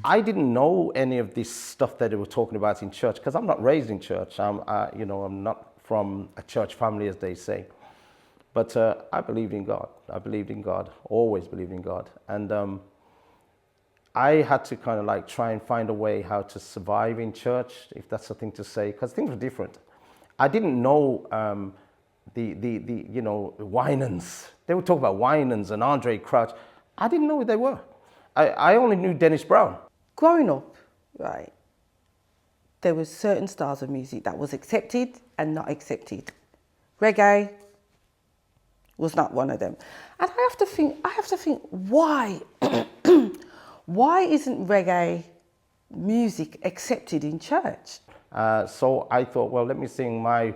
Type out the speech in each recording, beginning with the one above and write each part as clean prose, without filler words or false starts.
I didn't know any of this stuff that they were talking about in church because I'm not raised in church. I'm not from a church family, as they say. But I believed in God. I believed in God, always believed in God. And I had to kind of like try and find a way how to survive in church, if that's the thing to say, because things were different. I didn't know the Winans. They would talk about Winans and Andre Crouch. I didn't know who they were. I only knew Dennis Brown. Growing up, right, there were certain styles of music that was accepted and not accepted. Reggae was not one of them. And I have to think, why? Why isn't reggae music accepted in church? So I thought, well, let me sing my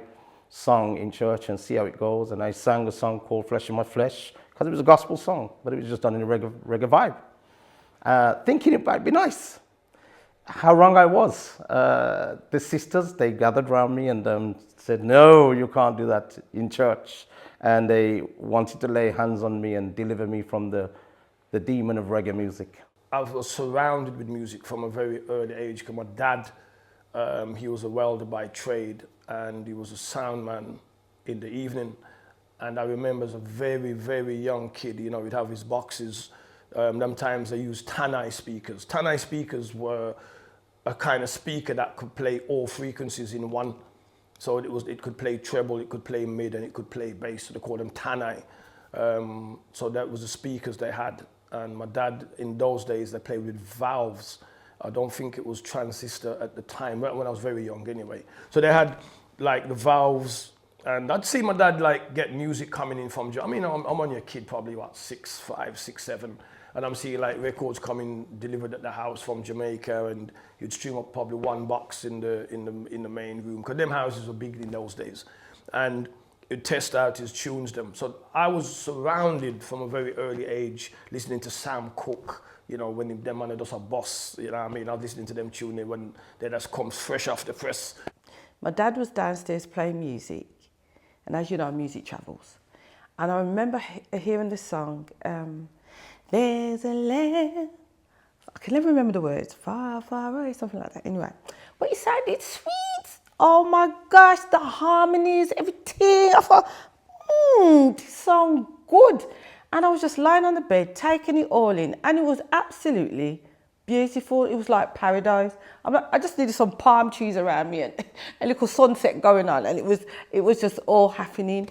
song in church and see how it goes. And I sang a song called Flesh in My Flesh, because it was a gospel song, but it was just done in a reggae vibe. Thinking it might be nice. How wrong I was. The sisters, they gathered around me and said, no, you can't do that in church. And they wanted to lay hands on me and deliver me from the demon of reggae music. I was surrounded with music from a very early age, because my dad, he was a welder by trade, and he was a sound man in the evening. And I remember as a very, very young kid, he'd have his boxes. Them times they used Tanai speakers. Tanai speakers were a kind of speaker that could play all frequencies in one. So it could play treble, it could play mid, and it could play bass. So they called them Tanai. So that was the speakers they had. And my dad, in those days, they played with valves. I don't think it was transistor at the time, when I was very young anyway. So they had like the valves, and I'd see my dad like get music coming in from, I'm only a kid, probably what, 6, 5, 6, 7. And I'm seeing like records coming delivered at the house from Jamaica, and you'd stream up probably one box in the main room, because them houses were big in those days. And he'd test out his tunes them. So I was surrounded from a very early age listening to Sam Cooke, when them man does a boss, I was listening to them tuning when they just comes fresh off the press. My dad was downstairs playing music, and as you know, music travels. And I remember hearing the song, there's a land, I can never remember the words, far, far away, something like that. Anyway, but it sounded sweet. Oh my gosh, the harmonies, everything. I thought, this song good. And I was just lying on the bed, taking it all in, and it was absolutely beautiful. It was like paradise. I just needed some palm trees around me and a little sunset going on, and it was just all happening.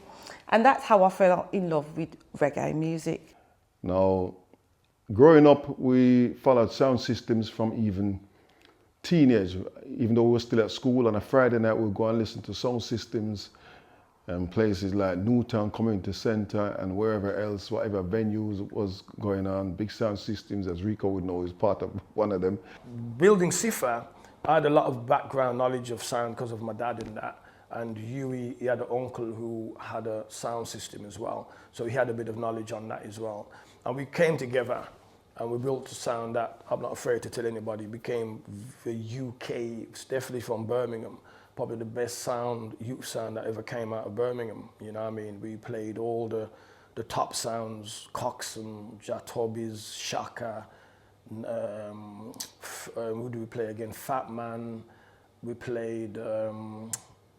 And that's how I fell in love with reggae music. Now, growing up, we followed sound systems from even teenage. Even though we were still at school, on a Friday night we'd go and listen to sound systems and places like Newtown Community Centre and wherever else, whatever venues was going on. Big sound systems, as Rico would know, is part of one of them. Building CIFA, I had a lot of background knowledge of sound because of my dad in that. And Huey, he had an uncle who had a sound system as well. So he had a bit of knowledge on that as well. And we came together and we built a sound that, I'm not afraid to tell anybody, became the UK, it's definitely from Birmingham, probably the best youth sound that ever came out of Birmingham. We played all the top sounds, Coxsone, Jatobis, Shaka, who do we play again? Fat Man, we played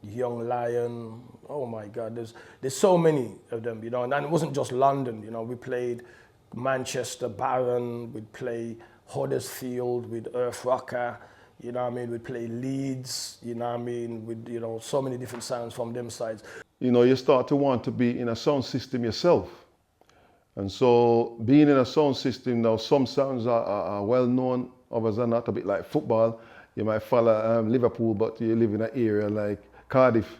Young Lion. Oh my God, there's so many of them, and it wasn't just London, we played Manchester, Baron, we'd play Huddersfield with Earth Rocker, we'd play Leeds, with, so many different sounds from them sides. You start to want to be in a sound system yourself. And so being in a sound system now, some sounds are well known, others are not, a bit like football. You might follow Liverpool, but you live in an area like Cardiff.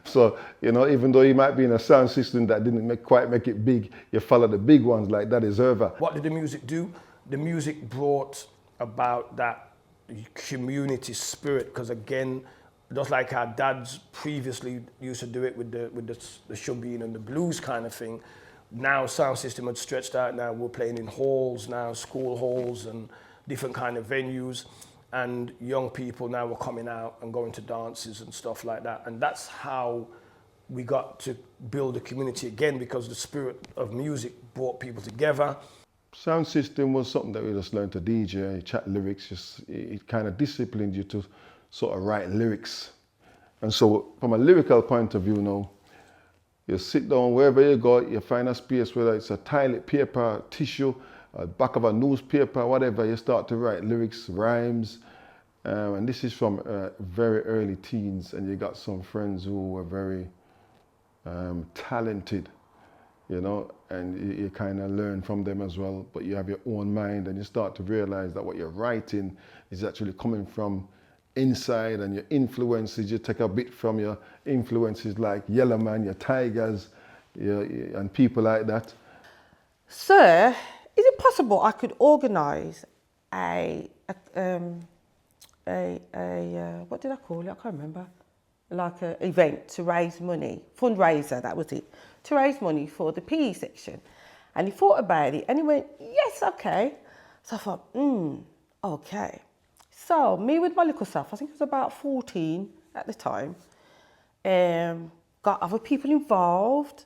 So, even though you might be in a sound system that didn't quite make it big, you follow the big ones like that is over. What did the music do? The music brought about that community spirit, because again, just like our dads previously used to do it with the shubbing and the blues kind of thing, now sound system had stretched out. Now we're playing in halls now, school halls and different kind of venues. And young people now were coming out and going to dances and stuff like that. And that's how we got to build a community again, because the spirit of music brought people together. Sound system was something that we just learned to DJ, chat lyrics. It kind of disciplined you to sort of write lyrics. And so from a lyrical point of view now, you sit down wherever you go, you find a space, whether it's a toilet paper, tissue, back of a newspaper, whatever, you start to write lyrics, rhymes. And this is from very early teens, and you got some friends who were very talented, you know, and you kind of learn from them as well, but you have your own mind, and you start to realize that what you're writing is actually coming from inside, and your influences, you take a bit from your influences like Yellowman, your Tigers, and people like that. Sir, is it possible I could organise what did I call it? I can't remember. Like an event to raise money, fundraiser, that was it, to raise money for the PE section. And he thought about it and he went, yes, okay. So I thought, okay. So me with my little self, I think I was about 14 at the time, got other people involved,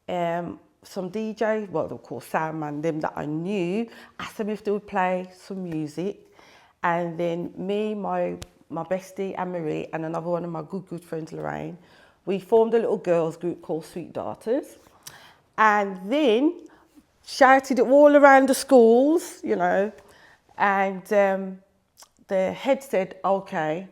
some DJs, well, of course, soundman, them that I knew, asked them if they would play some music. And then me, my bestie, Anne-Marie, and another one of my good friends, Lorraine, we formed a little girls group called Sweet Daughters. And then shouted it all around the schools, you know, and the head said, okay,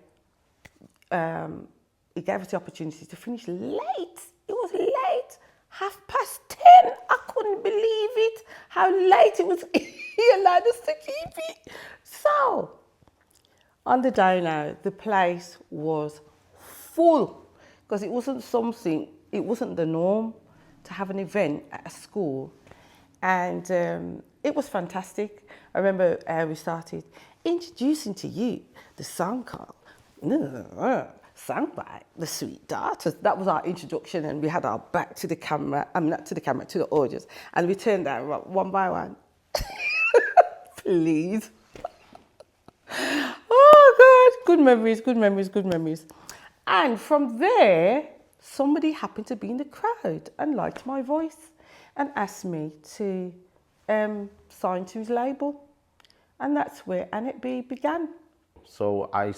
he gave us the opportunity to finish late. It was late, 10:30. I couldn't believe it, how late it was. He allowed us to keep it. So, on the day now, the place was full because it wasn't the norm to have an event at a school. And it was fantastic. I remember we started introducing to you the song called sung by the Sweet Daughters. That was our introduction, and we had our back to the camera, not to the camera, to the audience, and we turned down one by one. Please. Oh God, good memories. And from there, somebody happened to be in the crowd and liked my voice and asked me to sign to his label. And that's where Annette B began. So I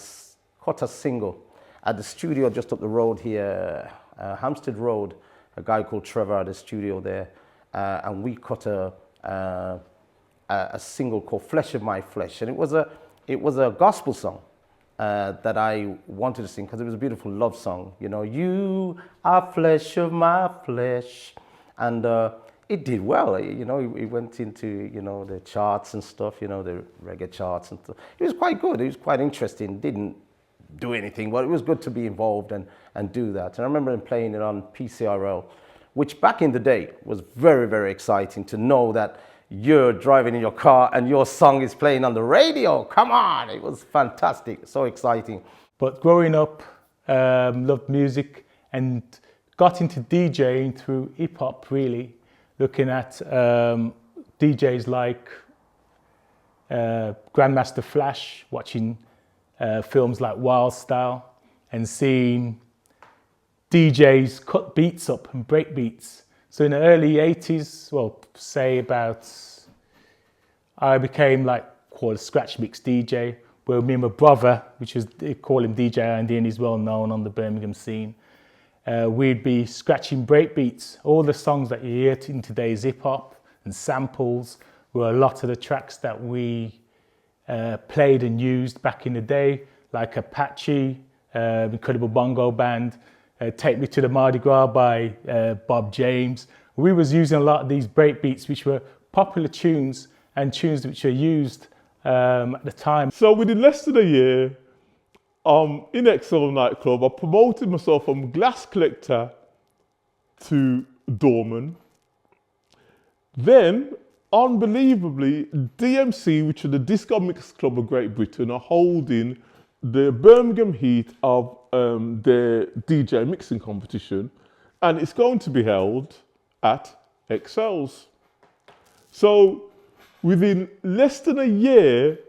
cut a single at the studio just up the road here, Hampstead Road, a guy called Trevor at the studio there, and we cut a single called Flesh of My Flesh, and it was a gospel song that I wanted to sing because it was a beautiful love song. You know, you are flesh of my flesh, and it did well. You know, it went into the charts and stuff. You know, the reggae charts and stuff. It was quite good. It was quite interesting. Didn't do anything, but it was good to be involved and do that. And I remember him playing it on PCRL, which back in the day was very, very exciting to know that you're driving in your car and your song is playing on the radio. Come on, it was fantastic, so exciting. But growing up, loved music and got into DJing through hip hop, really, looking at DJs like Grandmaster Flash, watching films like Wild Style, and seeing DJs cut beats up and break beats. So in the early 80s, well, say about, I became called a scratch mix DJ, where me and my brother, which was, they call him DJ Andy, and he's well known on the Birmingham scene, we'd be scratching break beats. All the songs that you hear in today's hip hop and samples were a lot of the tracks that we played and used back in the day, like Apache, Incredible Bongo Band, Take Me to the Mardi Gras by Bob James. We was using a lot of these break beats, which were popular tunes and tunes which were used at the time. So within less than a year, in Excel nightclub, I promoted myself from glass collector to doorman. Then, unbelievably, DMC, which is the Disco Mix Club of Great Britain, are holding the Birmingham heat of their DJ mixing competition, and it's going to be held at Excel's. So within less than a year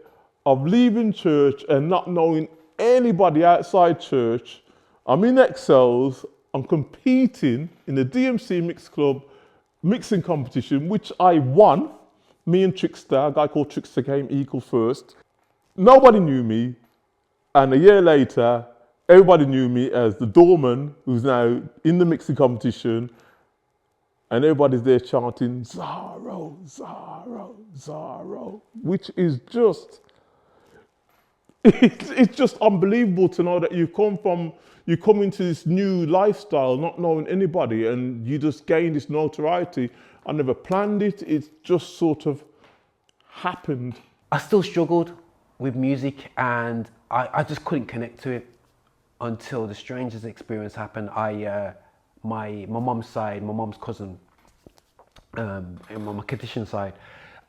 of leaving church and not knowing anybody outside church, I'm in Excel's, I'm competing in the DMC Mix Club mixing competition, which I won Me and Trickster, a guy called Trickster, came equal first. Nobody knew me, and a year later, everybody knew me as the doorman who's now in the mixing competition, and everybody's there chanting, Zorro, Zorro, Zorro, which is just, it's just unbelievable to know that you come into this new lifestyle not knowing anybody, and you just gain this notoriety. I never planned it, it's just sort of happened. I still struggled with music, and I just couldn't connect to it until the strangest experience happened. My mum's side, my mum's cousin, and my condition side,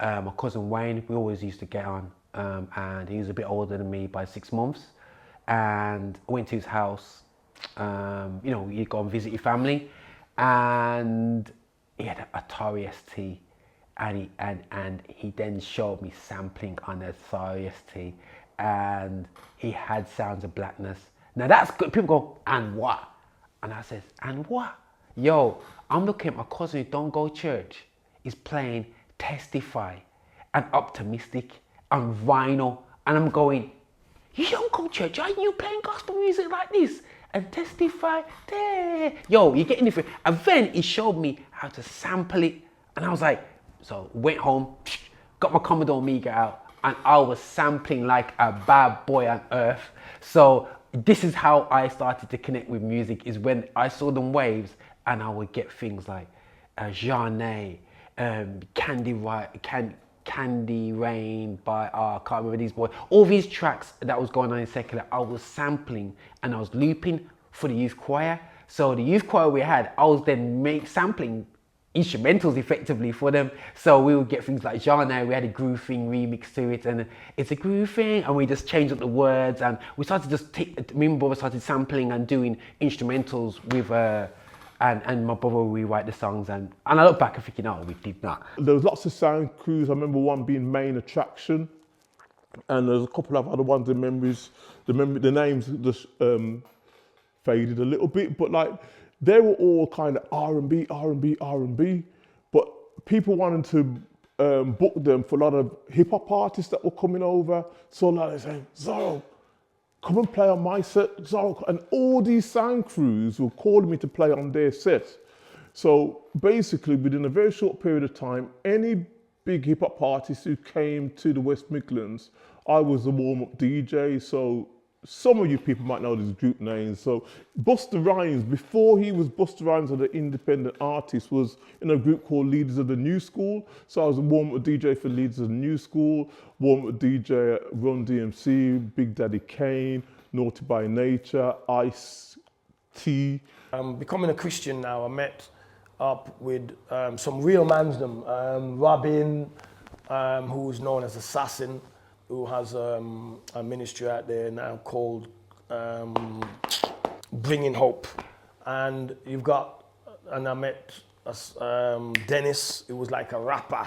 my cousin Wayne, we always used to get on, and he was a bit older than me by 6 months, and I went to his house. You know, you go and visit your family, and he had a Atari ST, and he then showed me sampling on the Atari ST, and he had Sounds of Blackness. Now that's good. People go, and what? And I says, and what? Yo, I'm looking at my cousin who don't go to church. He's playing Testify and Optimistic and Vinyl, and I'm going, you don't go to church, are you playing gospel music like this? And Testify, yo, you're getting different. And then he showed me how to sample it, and I was like, so went home, got my Commodore Amiga out, and I was sampling like a bad boy on earth. So this is how I started to connect with music, is when I saw them waves, and I would get things like Jeanne, Candy Rain by, I can't remember these boys. All these tracks that was going on in secular, I was sampling and I was looping for the youth choir. So the youth choir we had, I was then sampling instrumentals effectively for them. So we would get things like Jeanne, we had a groove thing remix to it, and it's a groove thing, and we just changed up the words, and we started just me and my brother started sampling and doing instrumentals with and my brother would rewrite the songs, and I look back and thinking, oh, we did that. There was lots of sound crews. I remember one being Main Attraction, and there's a couple of other ones in memories. The names just faded a little bit, but like they were all kind of R&B, but people wanted to book them for a lot of hip hop artists that were coming over. So like they're saying, Zorro, come and play on my set, Zorro. And all these sound crews were calling me to play on their set. So basically, within a very short period of time, any big hip hop artist who came to the West Midlands, I was the warm-up DJ. So some of you people might know these group names. So Busta Rhymes, before he was Busta Rhymes as an independent artist, was in a group called Leaders of the New School. So I was a warm-up DJ for Leaders of the New School, warm-up DJ at Run DMC, Big Daddy Kane, Naughty by Nature, Ice-T. Becoming a Christian now, I met up with some real mansdom. Robin, who's known as Assassin, who has a ministry out there now called Bringing Hope. And I met Dennis, who was like a rapper,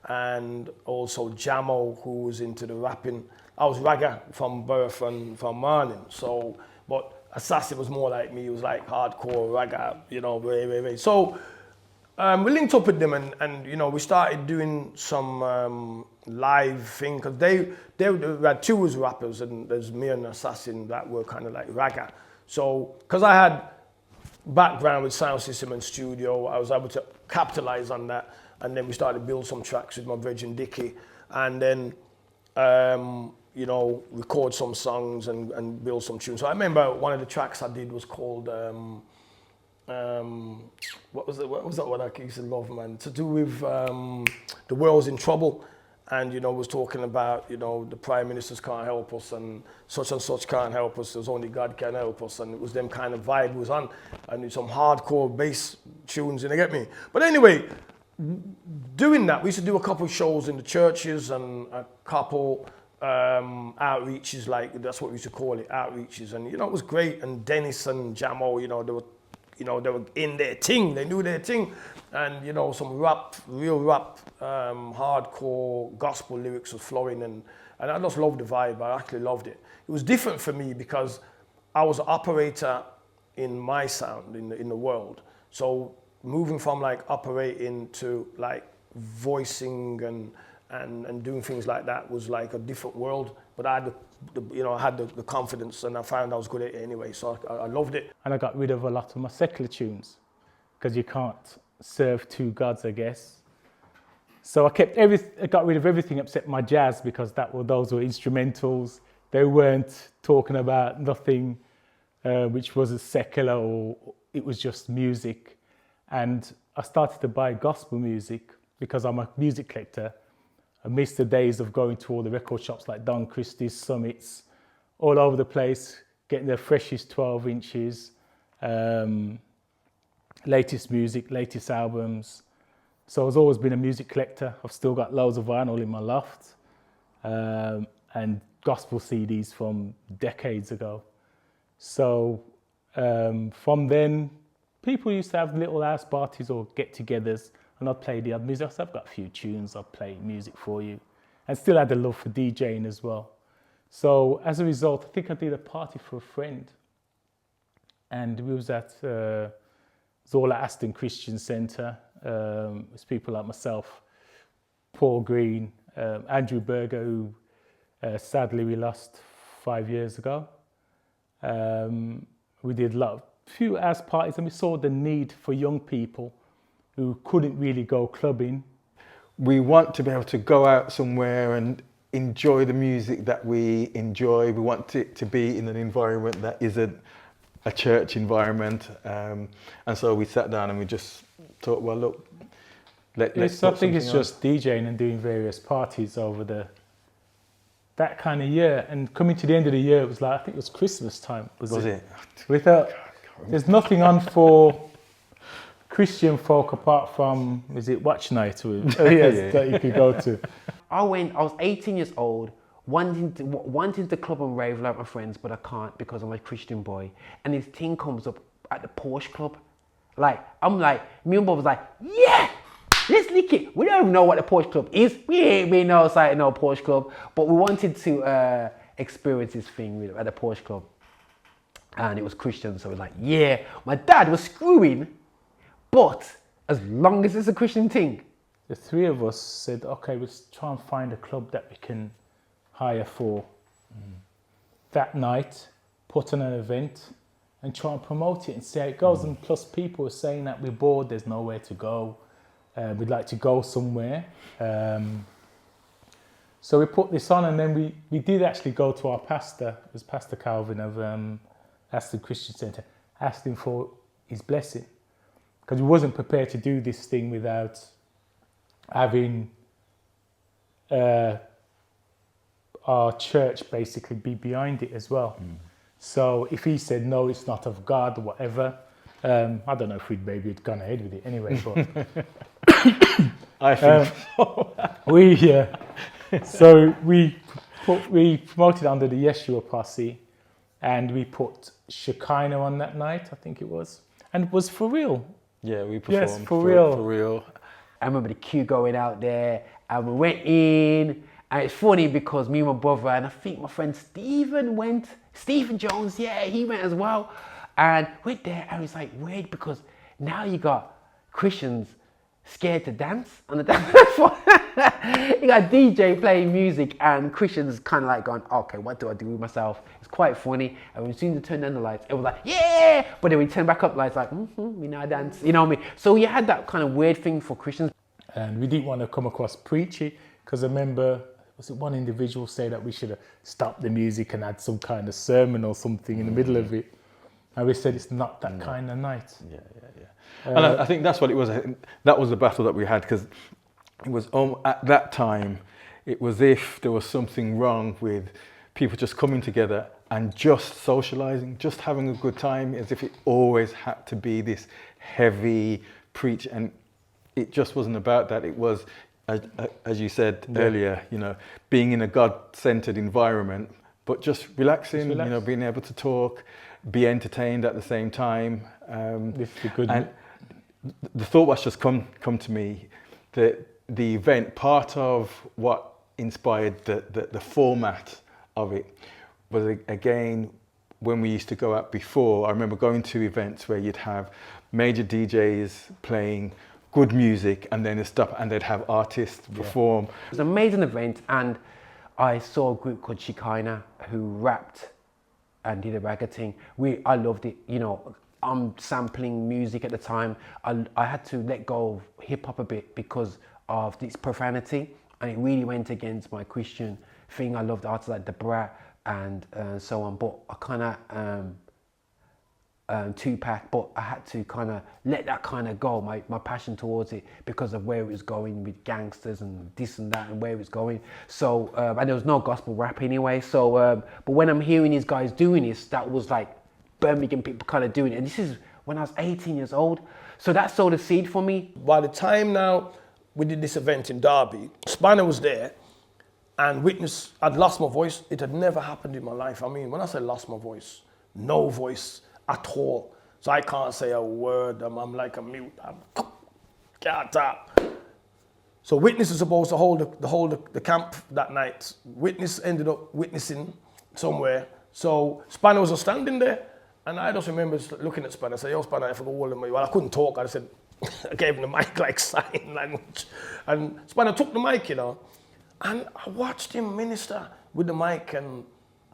and also Jamo, who was into the rapping. I was ragga from birth and from Marlene, so, but Assassin was more like me. He was like hardcore ragga, you know, very. So we linked up with them, and you know, we started doing some live thing, because they had two as rappers, and there's me and Assassin that were kind of like ragga. So because I had background with sound system and studio, I was able to capitalize on that, and then we started to build some tracks with my Virgin Dickie, and then you know, record some songs and build some tunes. So I remember one of the tracks I did was called what was that one I used to love, man? To do with the world's in trouble, and you know, was talking about, you know, the prime ministers can't help us, and such can't help us. There's only God can help us, and it was them kind of vibe was on, and some hardcore bass tunes, you know, get me. But anyway, doing that, we used to do a couple of shows in the churches and a couple outreaches, like that's what we used to call it, outreaches, and you know, it was great. And Dennis and Jamo, you know, they were in their thing, they knew their thing, and you know, some rap, real rap, hardcore gospel lyrics was flowing, and I just loved the vibe. I actually loved it. It was different for me because I was an operator in my sound in the world. So moving from like operating to like voicing and doing things like that was like a different world. But I had I had the confidence, and I found I was good at it anyway, so I loved it. And I got rid of a lot of my secular tunes because you can't serve two gods, I guess. So I got rid of everything except my jazz, because those were instrumentals. They weren't talking about nothing which was a secular, or it was just music. And I started to buy gospel music because I'm a music collector. I missed the days of going to all the record shops like Don Christie's, Summits, all over the place, getting the freshest 12 inches, latest music, latest albums. So I've always been a music collector. I've still got loads of vinyl in my loft, and gospel CDs from decades ago. So from then, people used to have little house parties or get-togethers, and I'd play the other music. I said, I've got a few tunes, I'll play music for you. And still had a love for DJing as well. So as a result, I think I did a party for a friend. And we was at Zola Aston Christian Centre. It's people like myself, Paul Green, Andrew Berger, who sadly we lost 5 years ago. We did a few house parties, and we saw the need for young people who couldn't really go clubbing. We want to be able to go out somewhere and enjoy the music that we enjoy. We want it to be in an environment that isn't a church environment. And so we sat down and we just thought, well, look, let's I think it's just DJing and doing various parties over that kind of year. And coming to the end of the year, it was like, I think it was Christmas time. Was it? We thought, there's nothing on for Christian folk apart from, is it Watch Night? That you could go to. I was 18 years old, wanting to club and rave like my friends, but I can't because I'm a Christian boy. And this thing comes up at the Porsche Club. Me and Bob was like, yeah, let's lick it. We don't even know what the Porsche Club is. We ain't been outside at no Porsche Club, but we wanted to experience this thing at the Porsche Club. And it was Christian, so it was like, yeah. My dad was screwing, but as long as it's a Christian thing. The three of us said, okay, let's try and find a club that we can hire for that night, put on an event, and try and promote it and see how it goes. And plus people were saying that we're bored, there's nowhere to go, we'd like to go somewhere. So we put this on, and then we did actually go to our pastor, it was Pastor Calvin of Aston Christian Centre, asked him for his blessing, because we wasn't prepared to do this thing without having our church basically be behind it as well. So if he said, no, it's not of God or whatever, I don't know if we'd maybe gone ahead with it anyway, but I think so we promoted under the Yeshua Posse, and we put Shekinah on that night, I think it was, and it was for real. Yeah, we performed. Yes, for real. I remember the queue going out there, and we went in, and it's funny because me and my brother, and I think my friend Stephen Jones, yeah, he went as well, and went there, and it's like weird because now you got Christians scared to dance on the dance floor. You got DJ playing music and Christians kind of like going, okay, what do I do with myself? It's quite funny. And when we soon to turn down the lights, it was like, yeah! But then we turn back up the lights, like, we now dance, you know what I mean? So you had that kind of weird thing for Christians. And we didn't want to come across preachy, because I remember, was it one individual say that we should have stopped the music and had some kind of sermon or something in the middle of it. And we said it's not that kind of night. Yeah. And I think that's what it was. That was the battle that we had, because it was at that time, it was if there was something wrong with people just coming together and just socializing, just having a good time, as if it always had to be this heavy preach. And it just wasn't about that. It was, as you said earlier, being in a God-centered environment, but just relaxing, being able to talk, be entertained at the same time. And the thought was just come to me that the event, part of what inspired the format of it was, again, when we used to go out before, I remember going to events where you'd have major DJs playing good music, and then they stop and they'd have artists perform. It was an amazing event, and I saw a group called Shekinah who rapped and did a ragga thing. I loved it. You know, I'm sampling music at the time. I had to let go of hip hop a bit because of this profanity, and it really went against my Christian thing. I loved artists like The Brat and so on, but I kind of Tupac, but I had to kind of let that kind of go, my passion towards it, because of where it was going with gangsters and this and that and where it was going. So, and there was no gospel rap anyway. So, but when I'm hearing these guys doing this, that was like Birmingham people kind of doing it. And this is when I was 18 years old. So that sowed a seed for me. By the time now we did this event in Derby, Spanner was there, and Witness, I'd lost my voice. It had never happened in my life. I mean, when I say lost my voice, no voice at all. So I can't say a word. I'm like a mute. Can't talk. So Witness is supposed to hold the camp that night. Witness ended up witnessing somewhere. So Spanner was standing there, and I just remember looking at Spanner and saying, "Yo, Spanner, I forgot all of my." Well, I couldn't talk. I said, I gave him the mic like sign language, and Spanner took the mic, you know, and I watched him minister with the mic, and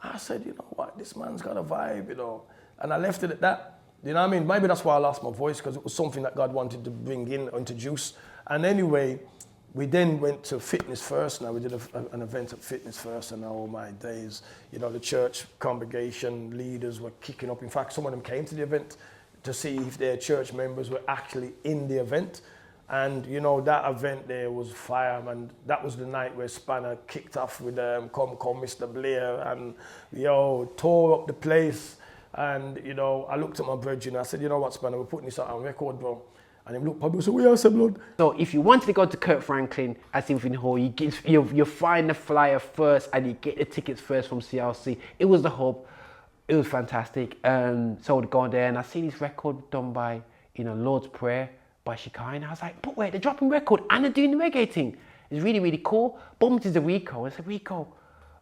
I said, you know what, this man's got a vibe, you know. And I left it at that. You know what I mean? Maybe that's why I lost my voice, because it was something that God wanted to bring in, introduce. And anyway, we then went to Fitness First. Now we did an event at Fitness First, and oh my days, you know, the church congregation leaders were kicking up. In fact, some of them came to the event to see if their church members were actually in the event. And you know, that event there was fire, and that was the night where Spanner kicked off with Come Mr. Blair, and yo, tore up the place. And, you know, I looked at my brethren and I said, you know what, Spanner, we're putting this out on record, bro. And he looked probably, so we are some blood. So if you wanted to go to Kirk Franklin at Symphony Hall, you find the flyer first and you get the tickets first from CLC. It was the hub. It was fantastic. So I'd go there and I see this record done by, you know, Lord's Prayer by Shekinah. I was like, but wait, they're dropping record and they're doing the reggae thing. It's really, really cool. Bumped into Rico. I said, Rico,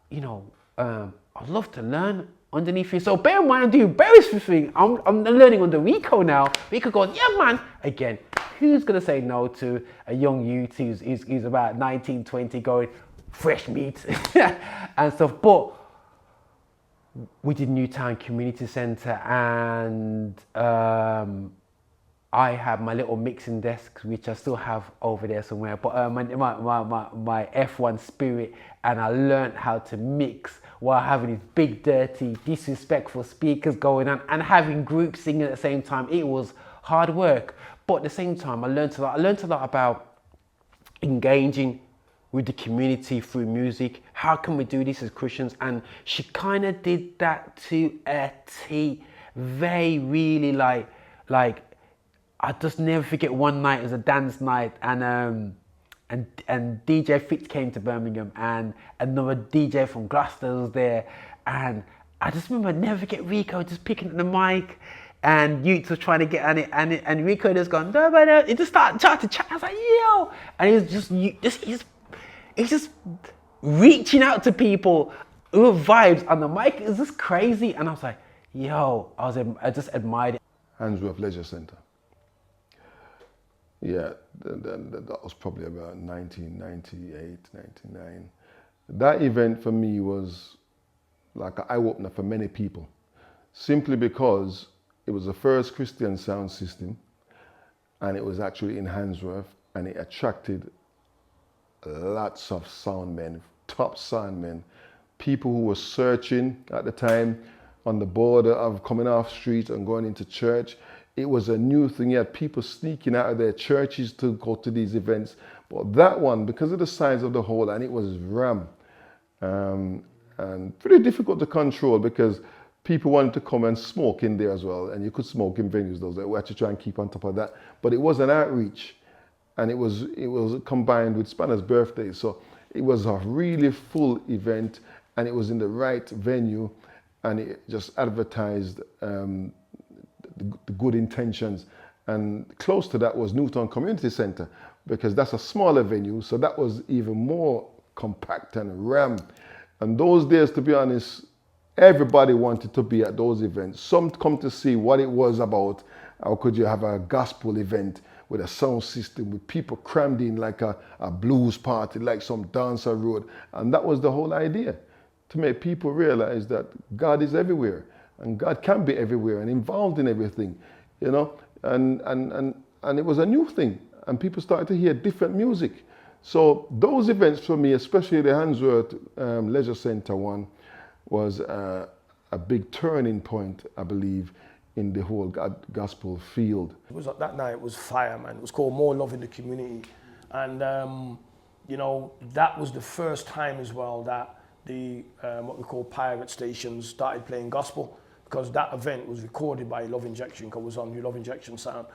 you know, I'd love to learn underneath you. So bear in mind, I'm doing Beresford thing. I'm learning under Rico now. Rico goes, yeah, man. Again, who's going to say no to a young youth who's about 19, 20 going, fresh meat and stuff. But we did Newtown Community Centre, and I have my little mixing desk, which I still have over there somewhere. But my F1 Spirit, and I learned how to mix while having these big, dirty, disrespectful speakers going on and having groups singing at the same time. It was hard work, but at the same time, I learned a lot. I learned a lot about engaging with the community through music. How can we do this as Christians? And she kind of did that to a T. They really like I just never forget one night. It was a dance night, and DJ Fitz came to Birmingham, and another DJ from Gloucester was there, and I just remember, never forget Rico just picking up the mic, and Utes was trying to get on it, and Rico just gone, no, he just started to chat. I was like, yo, and he was he's just reaching out to people with vibes on the mic. It was just crazy, and I was like, yo, I just admired it. Handsworth Leisure Centre. Yeah, that was probably about 1998, 99. That event for me was like an eye-opener for many people, simply because it was the first Christian sound system, and it was actually in Handsworth, and it attracted lots of soundmen, top soundmen, people who were searching at the time on the border of coming off street and going into church. It was a new thing. You had people sneaking out of their churches to go to these events. But that one, because of the size of the hall, and it was ram, and pretty difficult to control, because people wanted to come and smoke in there as well. And you could smoke in venues, those that we had to try and keep on top of that. But it was an outreach, and it was combined with Spanner's birthday. So it was a really full event, and it was in the right venue, and it just advertised the good intentions. And close to that was Newtown Community Centre, because that's a smaller venue, so that was even more compact and ram. And those days, to be honest, everybody wanted to be at those events. Some come to see what it was about. How could you have a gospel event with a sound system, with people crammed in like a blues party, like some dancer road. And that was the whole idea, to make people realize that God is everywhere and God can be everywhere and involved in everything, you know. And it was a new thing, and people started to hear different music. So those events for me, especially the Handsworth Leisure Centre one, was a big turning point, I believe, in the whole gospel field. It was that night was fire, man. It was called More Love in the Community, and you know, that was the first time as well that the what we call pirate stations started playing gospel, because that event was recorded by Love Injection, because it was on the Love Injection sound,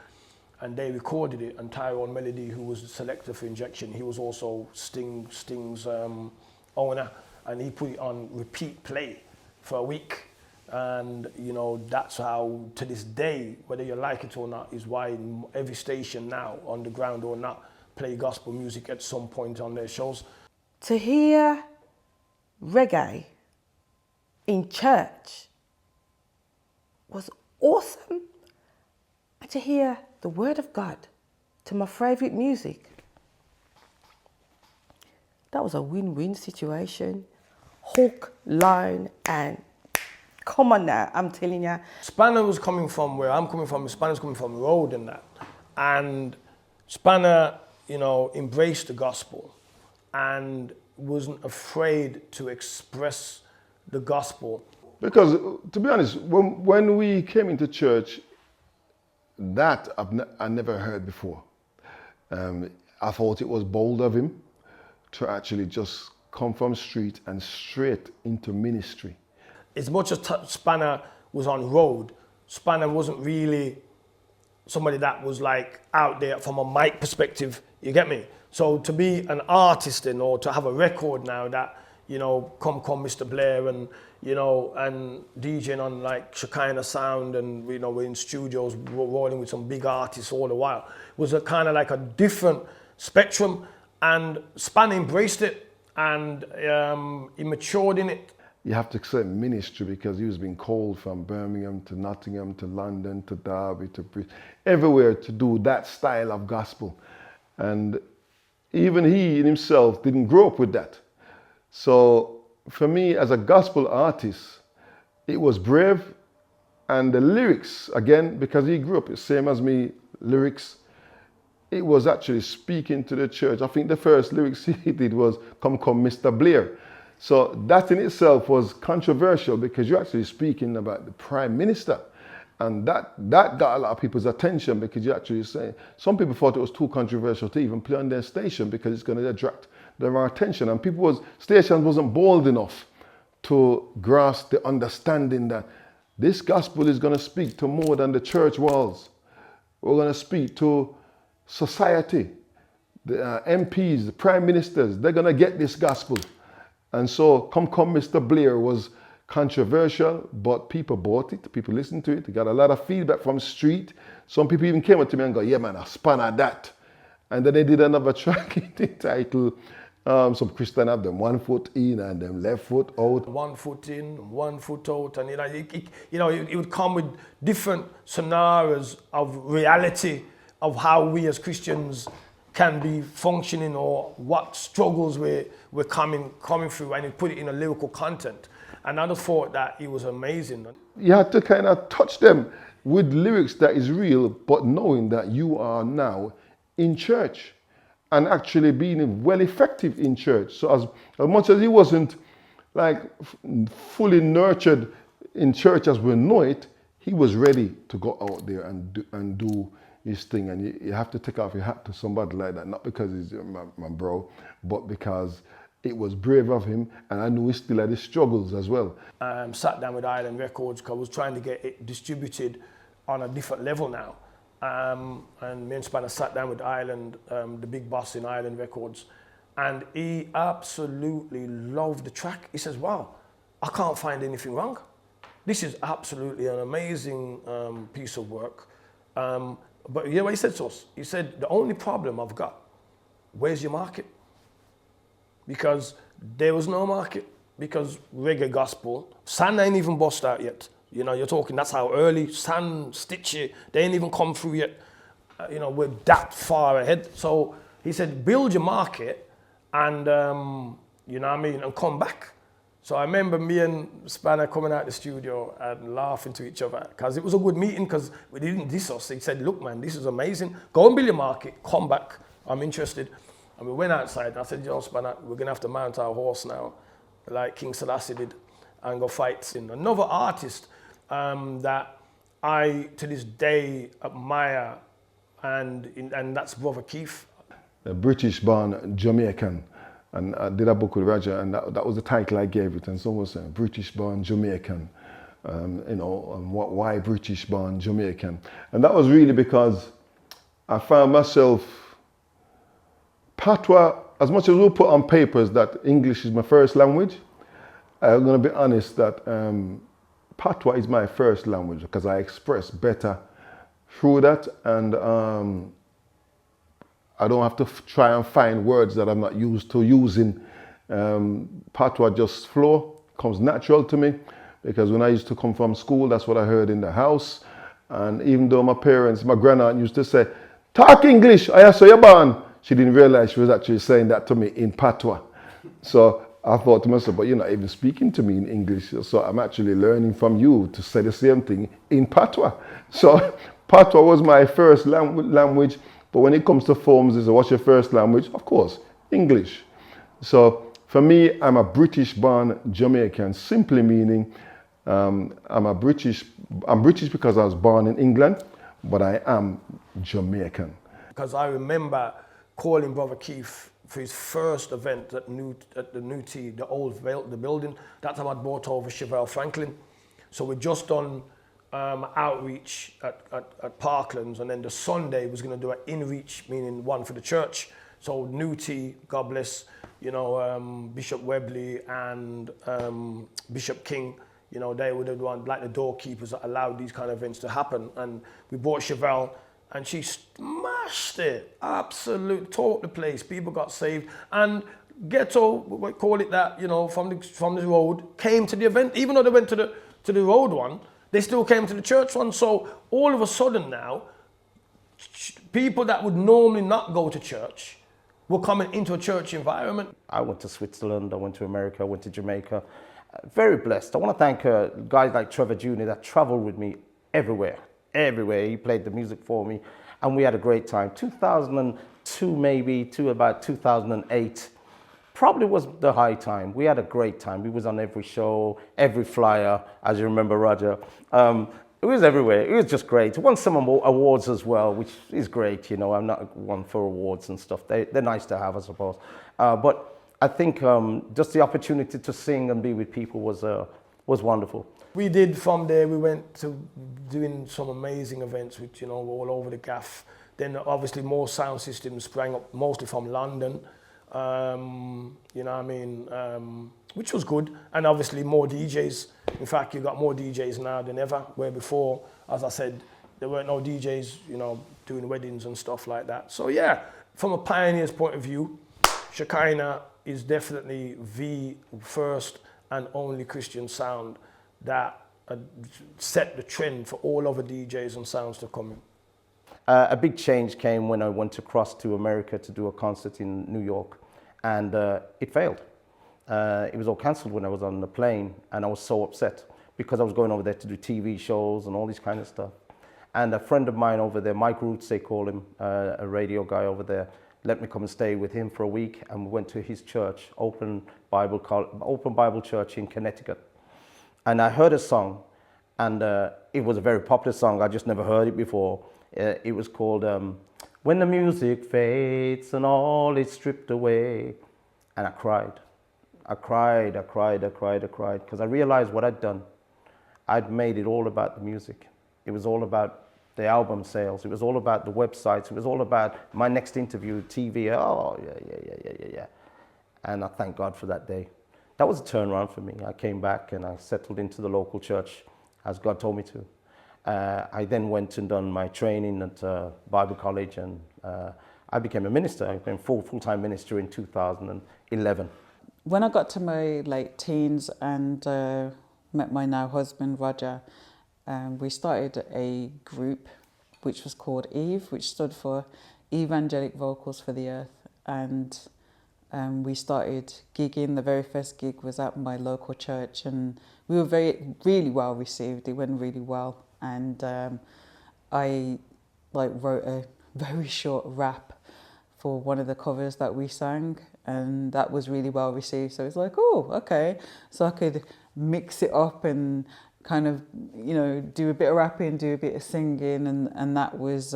and they recorded it. And Tyrone Melody, who was the selector for Injection, he was also Sting's owner, and he put it on repeat play for a week. And you know, that's how, to this day, whether you like it or not, is why every station now, underground or not, play gospel music at some point on their shows. To hear reggae in church was awesome. And to hear the word of God to my favourite music, that was a win-win situation. Hook, line, and come on now, I'm telling you. Spanner was coming from where I'm coming from. Spanner's coming from Road and that. And Spanner, you know, embraced the gospel and wasn't afraid to express the gospel. Because, to be honest, when we came into church, that I never heard before. I thought it was bold of him to actually just come from Streete and straight into ministry. As much as Spanner was on Road, Spanner wasn't really somebody that was like out there from a mic perspective, you get me? So to be an artist then, or to have a record now that, you know, come Mr. Blair, and, you know, and DJing on like Shekinah Sound, and, you know, we're in studios rolling with some big artists all the while, was a kind of like a different spectrum, and Spanner embraced it, and he matured in it. You have to accept ministry, because he was being called from Birmingham to Nottingham to London to Derby to everywhere to do that style of gospel. And even he in himself didn't grow up with that. So for me as a gospel artist, it was brave. And the lyrics, again, because he grew up the same as me, lyrics, it was actually speaking to the church. I think the first lyrics he did was, "Come, come, Mr. Blair." So that in itself was controversial, because you're actually speaking about the Prime Minister. And that got a lot of people's attention, because you're actually saying, some people thought it was too controversial to even play on their station, because it's going to attract their attention. And stations wasn't bold enough to grasp the understanding that this gospel is going to speak to more than the church walls. We're going to speak to society. The MPs, the Prime Ministers, they're going to get this gospel. And so, Come, Come, Mr. Blair was controversial, but people bought it, people listened to it, they got a lot of feedback from Streete. Some people even came up to me and go, "Yeah man, I Spanner that." And then they did another track entitled, some Christian have them 1 foot in and them left foot out. 1 foot in, 1 foot out, and it would come with different scenarios of reality of how we as Christians can be functioning, or what struggles we're coming through, and he put it in a lyrical content. And I just thought that it was amazing. You had to kind of touch them with lyrics that is real, but knowing that you are now in church and actually being well effective in church. So as much as he wasn't like fully nurtured in church as we know it, he was ready to go out there and do his thing. And you have to take off your hat to somebody like that, not because he's my bro, but because it was brave of him, and I knew he still had his struggles as well. Sat down with Island Records, because I was trying to get it distributed on a different level now. And me and Spanner sat down with Island, the big boss in Island Records, and he absolutely loved the track. He says, "Wow, I can't find anything wrong. This is absolutely an amazing piece of work." But you know what he said to us? He said, "The only problem I've got, where's your market?" Because there was no market, because reggae gospel, San ain't even bust out yet. You know, you're talking, that's how early, San, Stitchy, they ain't even come through yet. we're that far ahead. So he said, build your market and, you know what I mean, and come back. So I remember me and Spanner coming out the studio and laughing to each other because it was a good meeting because we didn't diss us. He said, look, man, this is amazing. Go and build your market, come back. I'm interested. And we went outside and I said, Spanner, we're going to have to mount our horse now, like King Selassie did, and go fight. Another artist that I, to this day, admire, and that's Brother Keith. A British-born Jamaican. And I did a book with Roger, and that was the title I gave it. And someone was saying, British-born Jamaican, why British-born Jamaican? And that was really because I found myself, patois, as much as we put on papers that English is my first language, I'm going to be honest that patois is my first language because I express better through that, and I don't have to try and find words that I'm not used to using. Patois just flow, comes natural to me, because when I used to come from school, that's what I heard in the house. And even though my parents, my grandaunt used to say, talk English, I saw you born. She didn't realize she was actually saying that to me in patois. So I thought to myself, but you're not even speaking to me in English, so I'm actually learning from you to say the same thing in patois. So patois was my first language. But when it comes to forms, is what's your first language? Of course, English. So for me, I'm a British-born Jamaican, simply meaning I'm British because I was born in England, but I am Jamaican. Because I remember calling Brother Keith for his first event at the New T, the building. That time I'd brought over Chevelle Franklin. So we'd just done outreach at Parklands, and then the Sunday was going to do an in-reach, meaning one for the church. So New T, God bless, Bishop Webley and Bishop King, they were the one, like the doorkeepers that allowed these kind of events to happen. And we brought Chevelle, and she smashed it, absolutely tore the place. People got saved, and ghetto, we call it that, from the road, came to the event, even though they went to the road one. They still came to the church one. So all of a sudden now, people that would normally not go to church were coming into a church environment. I went to Switzerland, I went to America, I went to Jamaica. Very blessed. I want to thank guys like Trevor Jr. that traveled with me everywhere. He played the music for me, and we had a great time. 2002 maybe to about 2008. Probably was the high time. We had a great time. We was on every show, every flyer, as you remember, Roger. It was everywhere. It was just great. Won some awards as well, which is great. I'm not one for awards and stuff. They're nice to have, I suppose. But I think just the opportunity to sing and be with people was wonderful. We did from there. We went to doing some amazing events, which all over the gaff. Then obviously more sound systems sprang up, mostly from London. Which was good, and obviously more DJs. In fact, you've got more DJs now than ever, where before, as I said, there weren't no DJs, doing weddings and stuff like that. So yeah, from a pioneer's point of view, Shekinah is definitely the first and only Christian sound that set the trend for all other DJs and sounds to come in. A big change came when I went across to America to do a concert in New York, and it failed. It was all cancelled when I was on the plane, and I was so upset because I was going over there to do TV shows and all this kind of stuff. And a friend of mine over there, Mike Roots, they call him, a radio guy over there, let me come and stay with him for a week, and we went to his church, Open Bible Church in Connecticut. And I heard a song, and it was a very popular song. I just never heard it before. It was called When the Music Fades and All Is Stripped Away. And I cried, because I realized what I'd done. I'd made it all about the music. It was all about the album sales. It was all about the websites. It was all about my next interview, TV. Oh, yeah. And I thank God for that day. That was a turnaround for me. I came back and I settled into the local church as God told me to. I then went and done my training at Bible College, and I became a minister. I became full-time minister in 2011. When I got to my late teens and met my now husband, Roger, we started a group which was called EVE, which stood for Evangelic Vocals for the Earth. And we started gigging. The very first gig was at my local church, and we were really well received. It went really well. And I wrote a very short rap for one of the covers that we sang, and that was really well received. So it's like, oh, okay. So I could mix it up and kind of, do a bit of rapping, do a bit of singing, and that was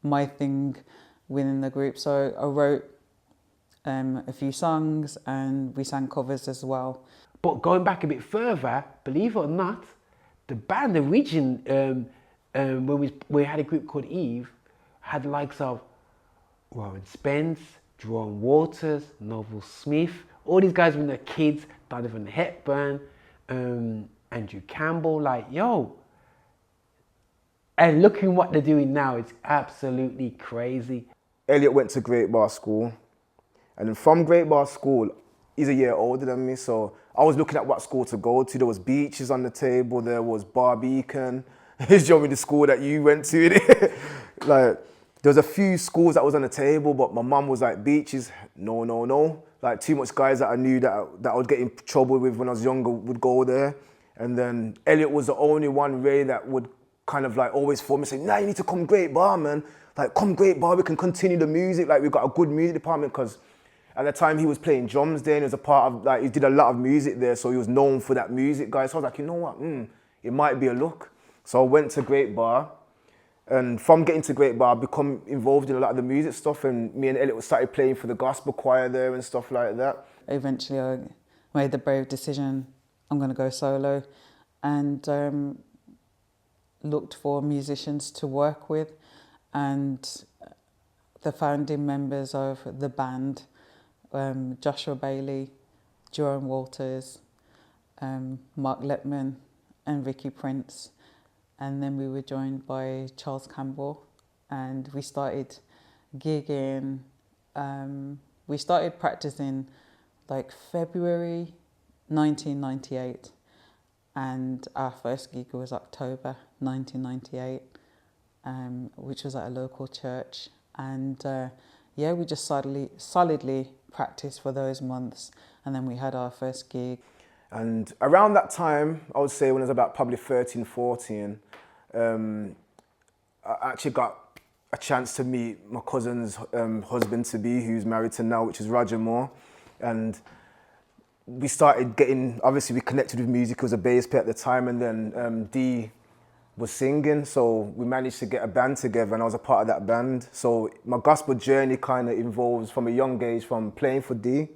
my thing within the group. So I wrote a few songs, and we sang covers as well. But going back a bit further, believe it or not, the band origin, when we had a group called Eve, had the likes of Warren Spence, Jerome Waters, Novel Smith, all these guys when they're kids, Donovan Hepburn, Andrew Campbell, and looking what they're doing now, it's absolutely crazy. Elliot went to Great Bar School, and then from Great Bar School, he's a year older than me, so I was looking at what school to go to. There was Beaches on the table, there was Barbican. He's showing the school that you went to. There was a few schools that was on the table, but my mum was like, Beaches, no. Like, too much guys that I knew that I would get in trouble with when I was younger would go there. And then Elliot was the only one really that would kind of always phone me and say, nah, you need to come Great Bar, man. Come Great Bar, we can continue the music. We've got a good music department, because at the time he was playing drums there, and he was a part of, he did a lot of music there, so he was known for that music, guys. So I was like, you know what, it might be a look. So I went to Great Bar, and from getting to Great Bar, I become involved in a lot of the music stuff, and me and Elliot started playing for the gospel choir there and stuff like that. Eventually I made the brave decision, I'm going to go solo, and looked for musicians to work with, and the founding members of the band, Joshua Bailey, Jerome Walters, Mark Letman and Ricky Prince. And then we were joined by Charles Campbell, and we started gigging. We started practicing February 1998, and our first gig was October 1998, which was at a local church. And we just solidly practiced for those months, and then we had our first gig. And around that time, I would say when I was about probably 13, 14, I actually got a chance to meet my cousin's husband-to-be, who's married to now, which is Roger Moore. And we started getting, obviously we connected with music. He was a bass player at the time, and then Dee was singing, so we managed to get a band together, and I was a part of that band. So my gospel journey kind of involves from a young age, from playing for Dee,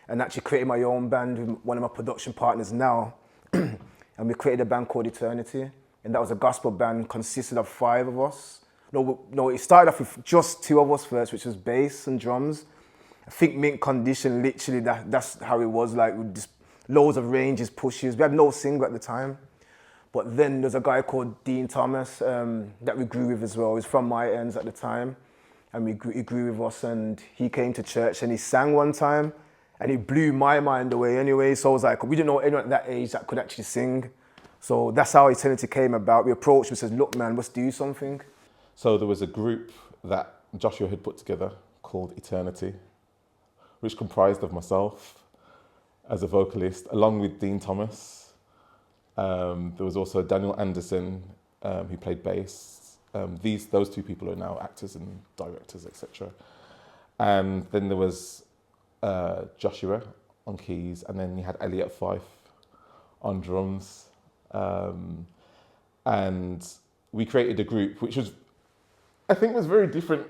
and actually created my own band with one of my production partners now. And we created a band called Eternity. And that was a gospel band, consisted of 5 of us. No, it started off with just 2 of us first, which was bass and drums. I think mint condition, literally, that's how it was, with just loads of ranges, pushes. We had no singer at the time. But then there's a guy called Dean Thomas that we grew with as well. He was from my ends at the time. And he grew with us, and he came to church and he sang one time. And it blew my mind away anyway. So I was like, we didn't know anyone at that age that could actually sing. So that's how Eternity came about. We approached him and said, look, man, let's do something. So there was a group that Joshua had put together called Eternity, which comprised of myself as a vocalist, along with Dean Thomas. There was also Daniel Anderson, who played bass. Those 2 people are now actors and directors, etc. And then there was Joshua on keys, and then you had Elliot Fife on drums. And we created a group which was, I think, was very different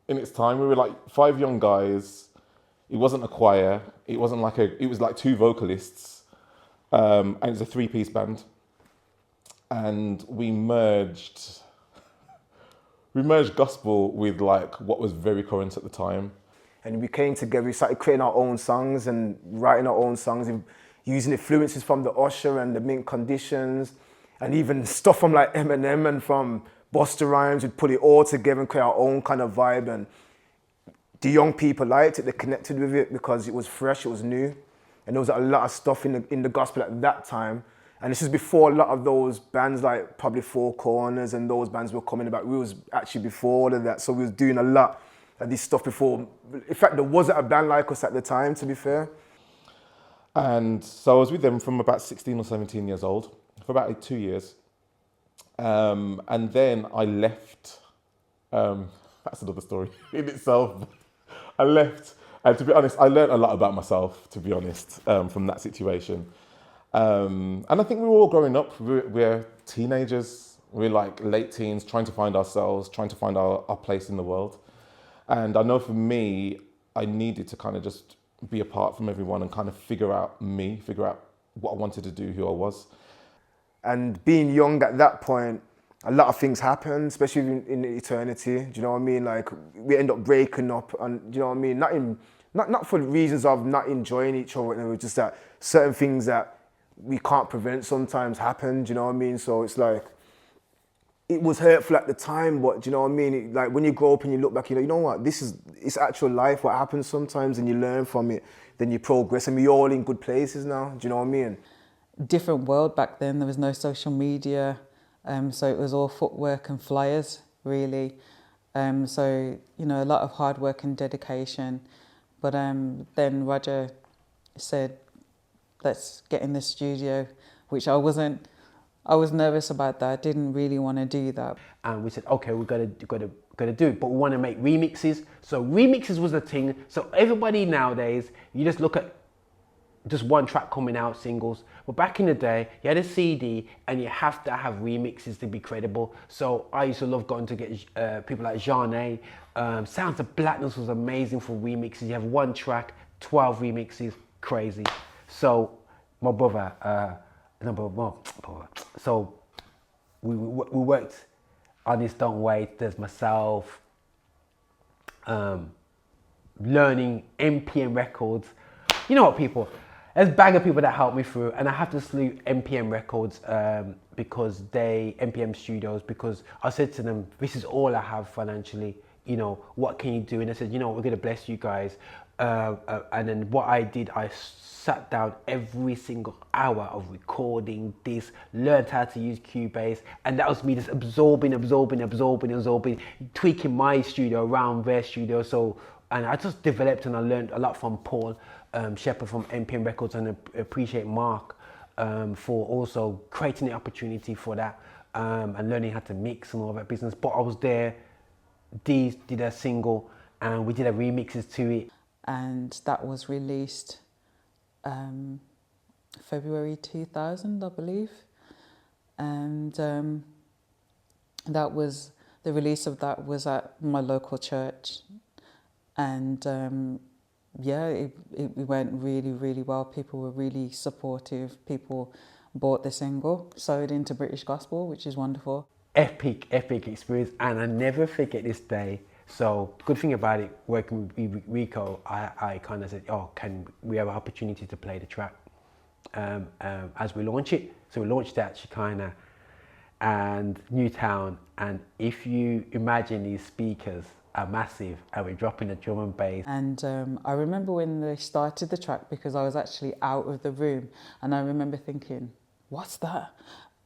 in its time. We were 5 young guys. It wasn't a choir. It wasn't it was 2 vocalists. And it was a 3-piece band. And we merged gospel with what was very current at the time. And we came together, we started creating our own songs and writing our own songs, and using influences from the Usher and the Mint Conditions, and even stuff from Eminem and from Busta Rhymes. We'd put it all together and create our own kind of vibe. And the young people liked it, they connected with it because it was fresh, it was new. And there was a lot of stuff in the gospel at that time. And this is before a lot of those bands like probably Four Corners and those bands were coming about. We was actually before all of that, so we was doing a lot of this stuff before. In fact, there wasn't a band like us at the time, to be fair. And so I was with them from about 16 or 17 years old for about 2 years. And then I left. That's another story in itself. I left, and to be honest, I learned a lot about myself, to be honest, from that situation. And I think we were all growing up. We're teenagers. We're like late teens, trying to find ourselves, trying to find our place in the world. And I know for me, I needed to kind of just be apart from everyone and kind of figure out what I wanted to do, who I was. And being young at that point, a lot of things happen, especially in eternity. Do you know what I mean? Like, we end up breaking up, and do you know what I mean? Not for reasons of not enjoying each other. It was just that certain things that we can't prevent sometimes happen. Do you know what I mean? So it's like, it was hurtful at the time, but do you know what I mean? Like, when you grow up and you look back, you know what? It's actual life. What happens sometimes, and you learn from it. Then you progress, and we're all in good places now. Do you know what I mean? Different world back then. There was no social media. So it was all footwork and flyers, really. So, you know, a lot of hard work and dedication. But then Roger said, let's get in the studio, which I was nervous about that. I didn't really want to do that. And we said, okay, we're gonna do it, but we want to make remixes. So remixes was the thing. So everybody nowadays, you just look at just one track coming out, singles. But back in the day, you had a CD and you have to have remixes to be credible. So I used to love going to get people like Jeanne. Sounds of Blackness was amazing for remixes. You have one track, 12 remixes, crazy. So my brother, so we worked on this Don't Wait. There's myself, learning NPM records. You know what, people? There's a bag of people that helped me through, and I have to salute NPM Records NPM Studios, because I said to them, this is all I have financially, you know, what can you do? And they said, you know, we're going to bless you guys. And then what I did, I sat down every single hour of recording this, learned how to use Cubase, and that was me just absorbing, tweaking my studio around their studio. So, and I just developed and I learned a lot from Paul Shepherd from NPM Records, and appreciate Mark for also creating the opportunity for that and learning how to mix and all that business. But I was there, Dee did a single and we did a remixes to it. And that was released February 2000, I believe. And that was, the release of that was at my local church. And yeah, it went really, really well. People were really supportive. People bought the single, sewed into British gospel, which is wonderful. Epic experience, and I never forget this day. So good thing about it, working with Rico, I kind of said, oh, can we have an opportunity to play the track as we launch it? So we launched that Shekinah and Newtown, and if you imagine these speakers are massive, and we're dropping the drum and bass. And I remember when they started the track, because I was actually out of the room, and I remember thinking, what's that?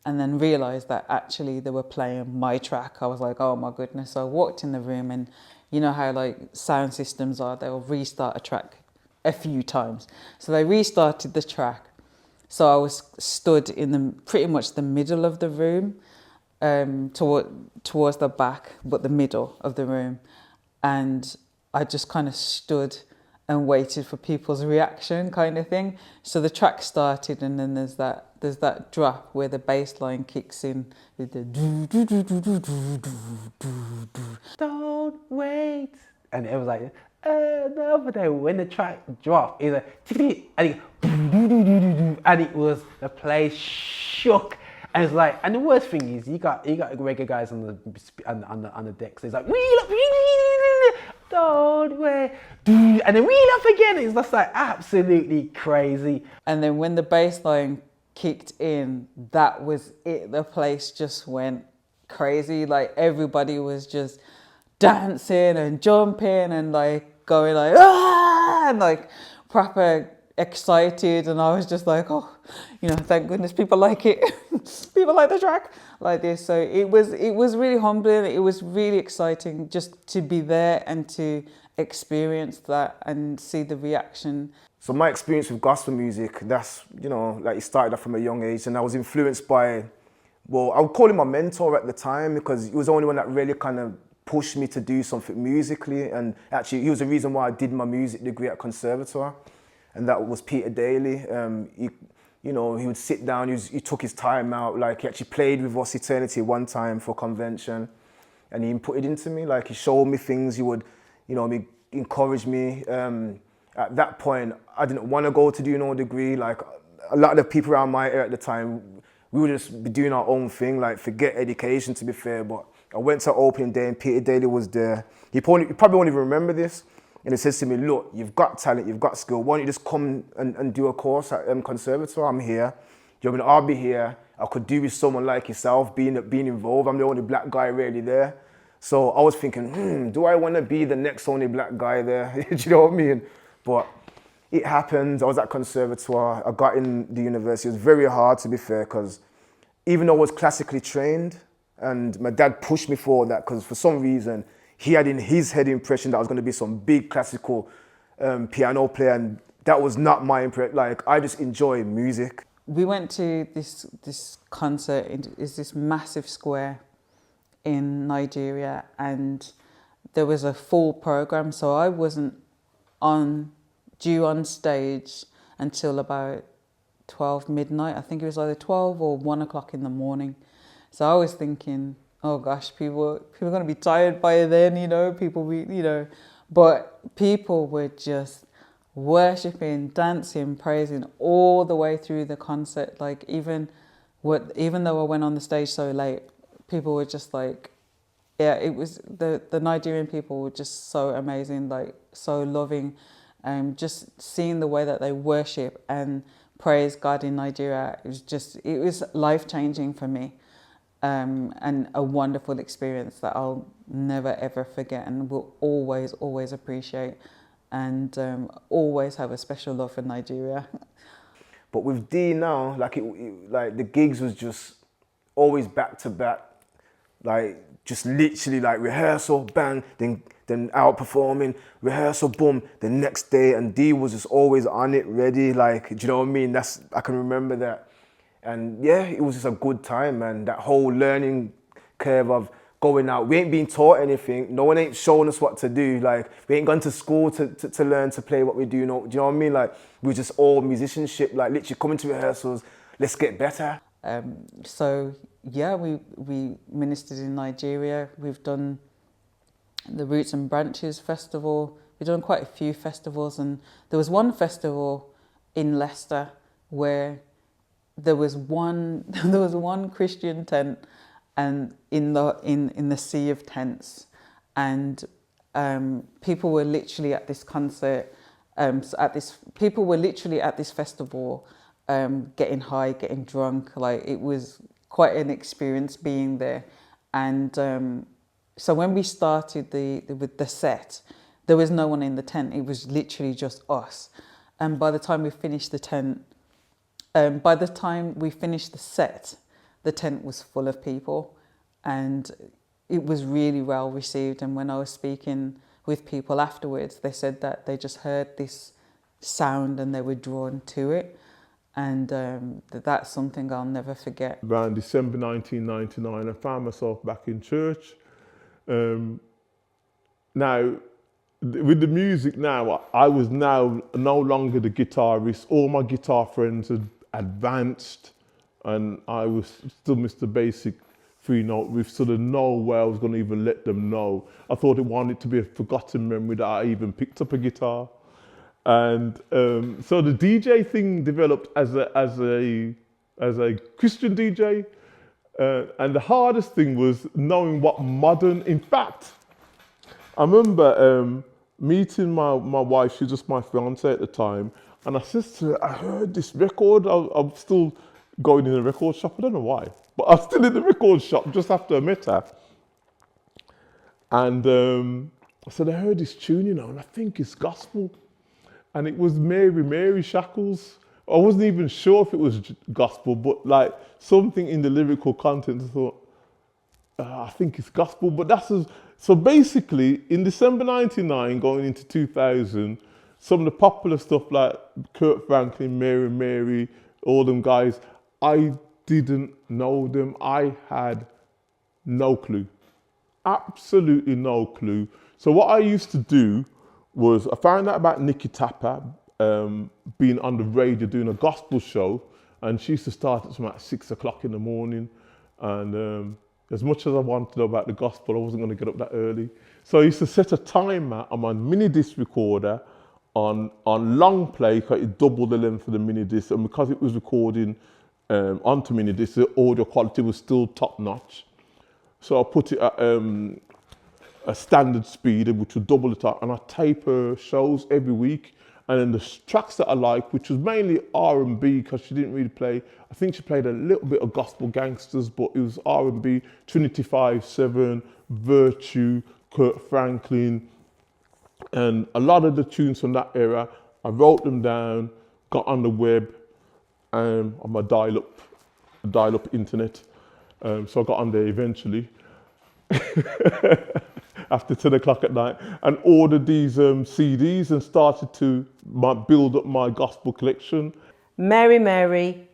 And then realised that actually they were playing my track. I was like, oh my goodness. So I walked in the room, and you know how like sound systems are, they'll restart a track a few times. So they restarted the track. So I was stood in pretty much the middle of the room, towards the back, but the middle of the room. And I just kind of stood and waited for people's reaction, kind of thing. So the track started, and then there's that drop where the bass line kicks in with the don't wait. And it was like, the other day when the track dropped, it was like, and it was, the place shook. And it's like, and the worst thing is, you got reggae guys on the deck. So it's like, wheel up, don't wait, and then wheel up again. It's just like absolutely crazy. And then when the bass line kicked in, that was it. The place just went crazy. Like everybody was just dancing and jumping and like going like, ah, and like proper excited, and I was just like, oh, you know, thank goodness people like it. People like the track like this. So it was really humbling. It was really exciting just to be there and to experience that and see the reaction. So my experience with gospel music, that's, you know, like it started off from a young age, and I was influenced by, well, I would call him my mentor at the time, because he was the only one that really kind of pushed me to do something musically. And actually he was the reason why I did my music degree at conservatoire, and that was Peter Daly. You know, he would sit down, he took his time out, like he actually played with us Eternity one time for convention, and he put it into me, like he showed me things, he would, you know, encourage me. At that point, I didn't want to go to do no degree. Like a lot of the people around my area at the time, we would just be doing our own thing, like forget education, to be fair. But I went to opening day and Peter Daly was there. He probably won't even remember this. And he says to me, look, you've got talent, you've got skill. Why don't you just come and do a course at conservatoire? I'm here. I'll be here. I could do with someone like yourself being involved. I'm the only black guy really there. So I was thinking, do I want to be the next only black guy there? Do you know what I mean? But it happened. I was at conservatoire. I got in the university. It was very hard, to be fair, because even though I was classically trained, and my dad pushed me for that, because for some reason he had in his head the impression that I was going to be some big classical piano player, and that was not my impression. Like, I just enjoy music. We went to this concert. It's this massive square in Nigeria, and there was a full program, so I wasn't due on stage until about 12 midnight. I think it was either 12 or 1 o'clock in the morning. So I was thinking, oh gosh, people are going to be tired by then, you know, but people were just worshipping, dancing, praising all the way through the concert. Like even though I went on the stage so late, people were just like, yeah, it was the Nigerian people were just so amazing, like so loving. Just seeing the way that they worship and praise God in Nigeria, it was life-changing for me, and a wonderful experience that I'll never ever forget and will always appreciate, and always have a special love for Nigeria. But with D now, like the gigs was just always back to back, like just literally like rehearsal, bang, then out performing, rehearsal, boom, the next day, and D was just always on it, ready, like, do you know what I mean? I can remember that. And yeah, it was just a good time, man. That whole learning curve of going out. We ain't being taught anything. No one ain't showing us what to do. Like, we ain't gone to school to learn to play what we do. No, do you know what I mean? Like, we were just all musicianship, like literally coming to rehearsals, let's get better. So yeah, we ministered in Nigeria. We've done the Roots and Branches Festival. We've done quite a few festivals, and there was one festival in Leicester where there was one Christian tent, and in the sea of tents, and people were literally at this concert, people were literally at this festival, getting high, getting drunk. Like, it was quite an experience being there, and so when we started with the set, there was no one in the tent. It was literally just us. And by the time we finished the set, the tent was full of people, and it was really well received. And when I was speaking with people afterwards, they said that they just heard this sound and they were drawn to it. And that's something I'll never forget. Around December 1999, I found myself back in church. Now, with the music now, I was now no longer the guitarist. All my guitar friends had advanced, and I was still Mr. Basic 3-note with sort of no way I was going to even let them know. I thought it wanted to be a forgotten memory that I even picked up a guitar. And so the DJ thing developed as a Christian DJ. And the hardest thing was knowing what modern, in fact, I remember meeting my wife, she was just my fiance at the time, and I said to her, I heard this record. I'm still going in the record shop, I don't know why, but I'm still in the record shop just after I met her. And I said, I heard this tune, and I think it's gospel. and it was Mary Shackles. I wasn't even sure if it was gospel, but like something in the lyrical content, I thought, I think it's gospel. But so basically, in December 99, going into 2000, some of the popular stuff like Kirk Franklin, Mary, all them guys, I didn't know them. I had no clue, absolutely no clue. So what I used to do was I found out about Nikki Tapper being on the radio doing a gospel show, and she used to start at about 6 o'clock in the morning. And as much as I wanted to know about the gospel, I wasn't going to get up that early. So I used to set a timer on my mini disc recorder on long play, because it doubled the length of the mini disc, and because it was recording onto mini disc, the audio quality was still top notch. So I put it at a standard speed, which would double it up, and I tape her shows every week. And then the tracks that I like, which was mainly R&B, because she didn't really play, I think she played a little bit of gospel gangsters, but it was R&B, Trinity 5-7, Virtue, Kirk Franklin, and a lot of the tunes from that era, I wrote them down, got on the web, on my dial-up internet. So I got on there eventually, after 10 o'clock at night, and ordered these CDs and started to build up my gospel collection. Mary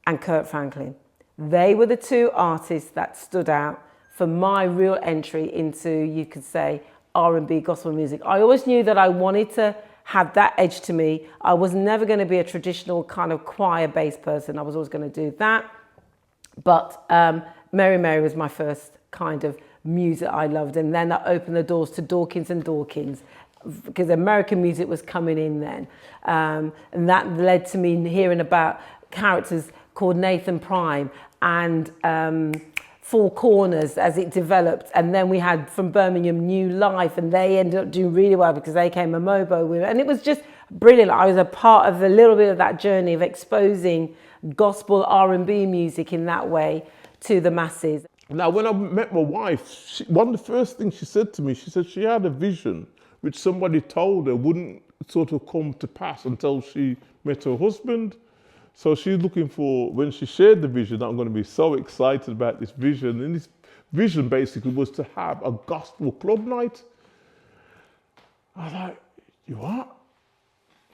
and Kirk Franklin. They were the two artists that stood out for my real entry into, you could say, R&B gospel music. I always knew that I wanted to have that edge to me. I was never going to be a traditional kind of choir-based person. I was always going to do that. But Mary was my first kind of music I loved, and then that opened the doors to Dawkins and Dawkins, because American music was coming in then, and that led to me hearing about characters called Nathan Prime and Four Corners as it developed, and then we had from Birmingham New Life, and they ended up doing really well because they came a Mobo with, and it was just brilliant. I was a part of a little bit of that journey of exposing gospel R&B music in that way to the masses. Now, when I met my wife, one of the first things she said to me, she said she had a vision which somebody told her wouldn't sort of come to pass until she met her husband. So she's looking for, when she shared the vision, I'm going to be so excited about this vision. And this vision basically was to have a gospel club night. I was like, you what?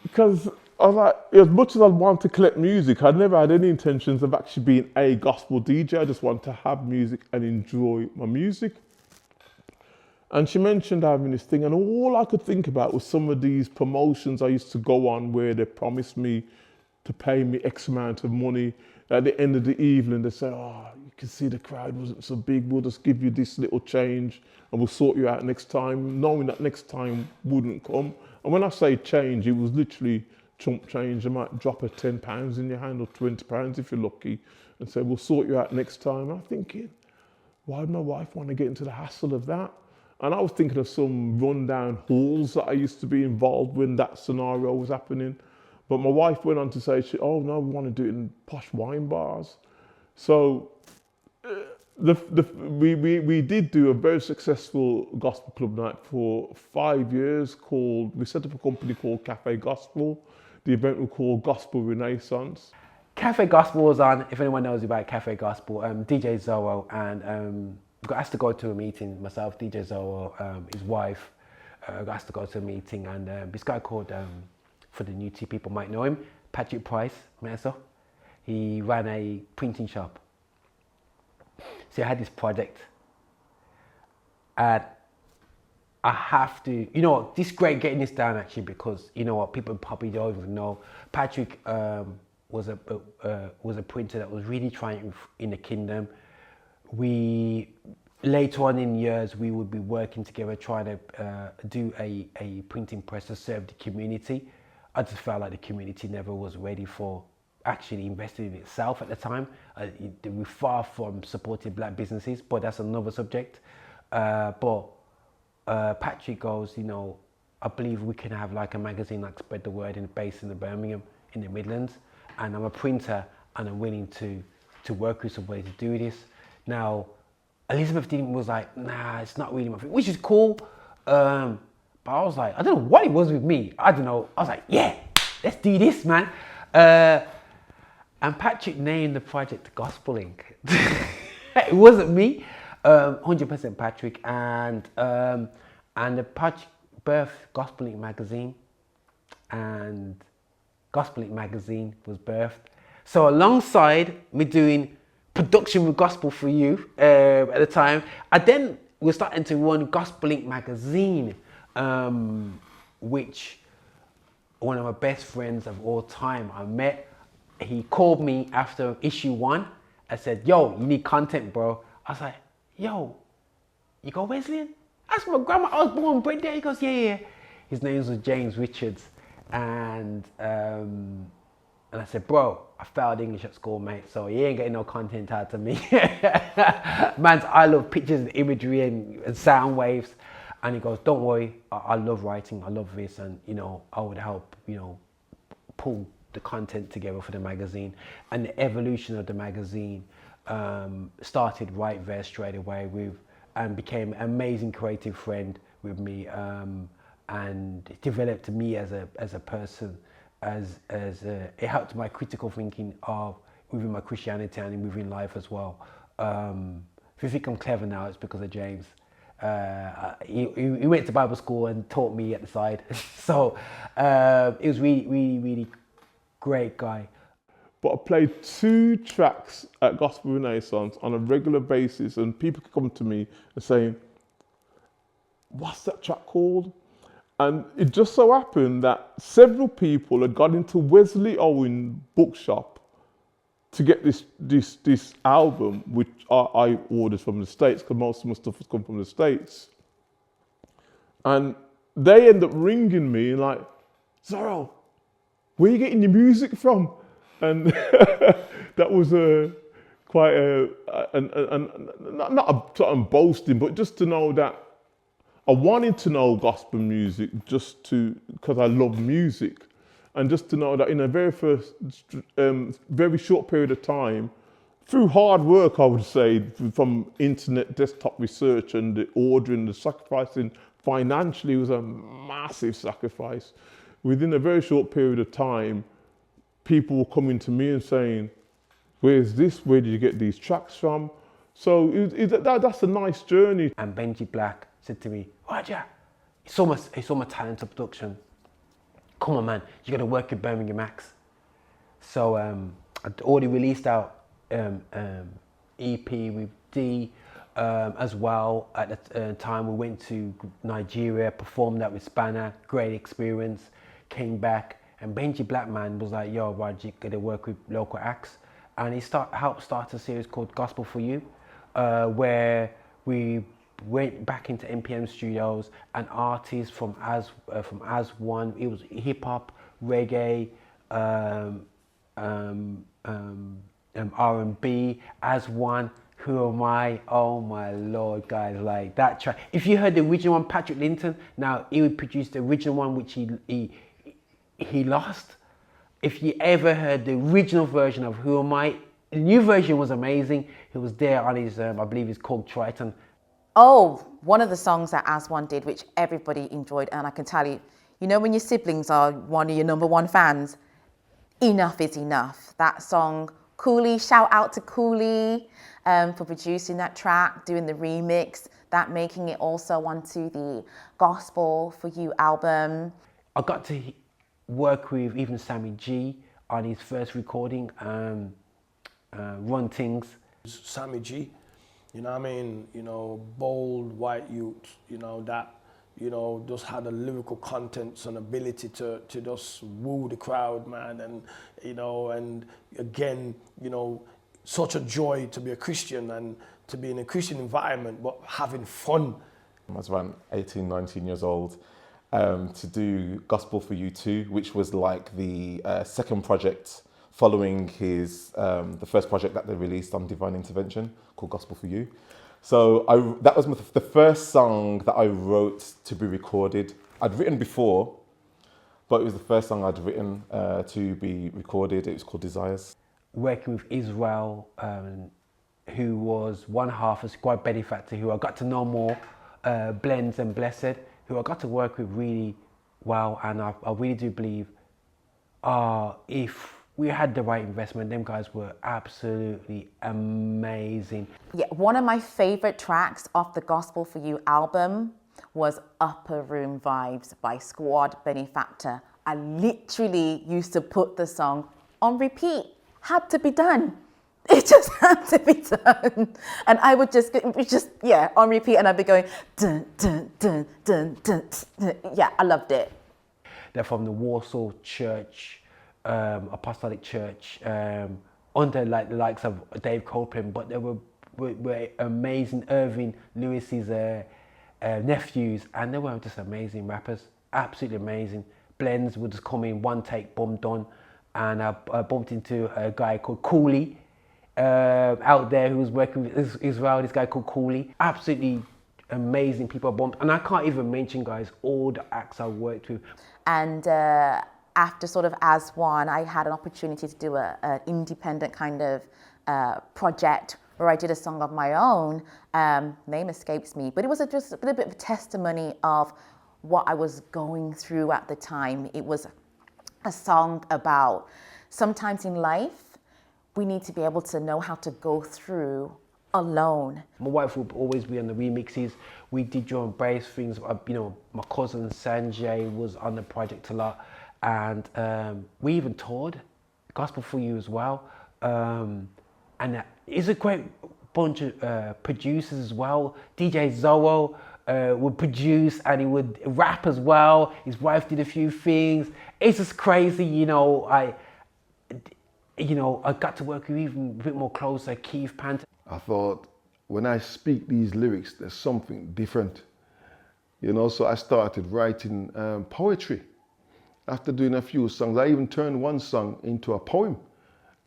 Because I was like, as much as I want to collect music, I never had any intentions of actually being a gospel DJ. I just want to have music and enjoy my music. And she mentioned having this thing, and all I could think about was some of these promotions I used to go on where they promised me to pay me X amount of money. At the end of the evening, they say, oh, you can see the crowd wasn't so big, we'll just give you this little change and we'll sort you out next time, knowing that next time wouldn't come. And when I say change, it was literally chump change. I might drop a £10 in your hand or £20 if you're lucky and say, we'll sort you out next time. I'm thinking, why would my wife want to get into the hassle of that? And I was thinking of some rundown halls that I used to be involved when that scenario was happening. But my wife went on to say, oh no, we want to do it in posh wine bars. So we did do a very successful gospel club night for 5 years we set up a company called Cafe Gospel. The event was called Gospel Renaissance. Cafe Gospel was on, if anyone knows about Cafe Gospel, DJ Zorro, and got asked to go to a meeting, myself, DJ Zorro, his wife, got asked to go to a meeting, and this guy called, for the new tea people might know him, Patrick Price, Mesa. He ran a printing shop. So I had this project, and I have to, you know, this is great getting this down actually, because you know what, people probably don't even know. Patrick was a printer that was really trying in the kingdom. Later on in years, we would be working together trying to do a printing press to serve the community. I just felt like the community never was ready for actually investing in itself at the time. They were far from supporting black businesses, but that's another subject. But Patrick goes, you know, I believe we can have like a magazine like Spread the Word based in the Birmingham, in the Midlands, and I'm a printer and I'm willing to work with somebody to do this. Now, Elizabeth was like, nah, it's not really my thing, which is cool. But I was like, I don't know what it was with me. I don't know. I was like, yeah, let's do this, man. And Patrick named the project Gospeling. It wasn't me. 100% Patrick. And the Patrick birthed Gospeling magazine. And Gospeling magazine was birthed. So alongside me doing production with Gospel for You at the time, I then was starting to run Gospeling magazine, which one of my best friends of all time I met. He called me after issue 1. I said, yo, you need content, bro. I was like, yo, you go Wesleyan? That's my grandma. I was born and bred there. He goes, yeah. His name was James Richards. And I said, bro, I failed English at school, mate, so he ain't getting no content out of me. Man's, I love pictures and imagery and sound waves. And he goes, don't worry, I love writing, I love this, and, you know, I would help, you know, pull the content together for the magazine. And the evolution of the magazine started right there straight away and became an amazing creative friend with me, and developed me as a person. It helped my critical thinking within my Christianity and within life as well. If you think I'm clever now, it's because of James. He went to Bible school and taught me at the side. So it was really great guy. But I played 2 tracks at Gospel Renaissance on a regular basis, and people could come to me and saying, what's that track called? And it just so happened that several people had got into Wesley Owen bookshop to get this album, which I ordered from the States, because most of my stuff has come from the States. And they end up ringing me like, Zorro, where are you getting your music from? And that was not I'm boasting, but just to know that I wanted to know gospel music because I love music, and just to know that in a very short period of time, through hard work, I would say, from internet desktop research and the ordering, the sacrificing financially was a massive sacrifice. Within a very short period of time, people were coming to me and saying, where's this? Where did you get these tracks from? So that's a nice journey. And Benji Black said to me, Roger, he saw my talent of production. Come on, man, you got to work with Birmingham Acts. So I'd already released out EP with D as well. At the time, we went to Nigeria, performed that with Spanner, great experience, came back, and Benji Black man was like, yo, Roger, you got to work with local acts. And he helped start a series called Gospel for You, where we went back into NPM studios and artists from As One. It was hip hop, reggae, R&B, As One. Who Am I? Oh my Lord, guys! Like that track. If you heard the original one, Patrick Linton. Now he would produce the original one, which he lost. If you ever heard the original version of Who Am I, the new version was amazing. He was there on his, I believe it's called Triton. Oh, one of the songs that As One did, which everybody enjoyed, and I can tell you, you know when your siblings are one of your #1 fans, Enough is Enough. That song, Cooley, shout out to Cooley for producing that track, doing the remix, that making it also onto the Gospel for You album. I got to work with even Sammy G on his first recording, Run Things. Sammy G, you know what I mean, you know, bold white youth, you know, that, you know, just had a lyrical content and ability to just woo the crowd, man, and, you know, and again, you know, such a joy to be a Christian and to be in a Christian environment, but having fun. I was around 18, 19 years old to do Gospel for You 2, which was like the second project following his the first project that they released on Divine Intervention called Gospel for You. So that was the first song that I wrote to be recorded. I'd written before, but it was the first song I'd written to be recorded. It was called Desires. Working with Israel, who was one half of Squad Benefactor, who I got to know more, Blends and Blessed, who I got to work with really well, and I really do believe if we had the right investment, them guys were absolutely amazing. Yeah, one of my favourite tracks off the Gospel for You album was Upper Room Vibes by Squad Benefactor. I literally used to put the song on repeat. Had to be done. It just had to be done. And I would just on repeat, and I'd be going, dun, dun, dun, dun, dun, dun. Yeah, I loved it. They're from the Warsaw Church, Apostolic Church, under like the likes of Dave Copeland, but they were amazing. Irving Lewis's nephews, and they were just amazing rappers, absolutely amazing. Blends would just come in, one take, boom, done. And I bumped into a guy called Cooley out there who was working with Israel, this guy called Cooley. Absolutely amazing people I bumped. And I can't even mention, guys, all the acts I worked with. And after sort of As One, I had an opportunity to do an independent kind of project where I did a song of my own. Name escapes me, but it was just a little bit of a testimony of what I was going through at the time. It was a song about sometimes in life, we need to be able to know how to go through alone. My wife would always be on the remixes. We did drum and bass things. You know, my cousin Sanjay was on the project a lot, and we even toured Gospel for You as well. And it's a great bunch of producers as well. DJ Zorro would produce, and he would rap as well. His wife did a few things. It's just crazy, you know. I got to work with even a bit more closer Keith Panther. I thought, when I speak these lyrics, there's something different, you know. So I started writing poetry. After doing a few songs, I even turned one song into a poem.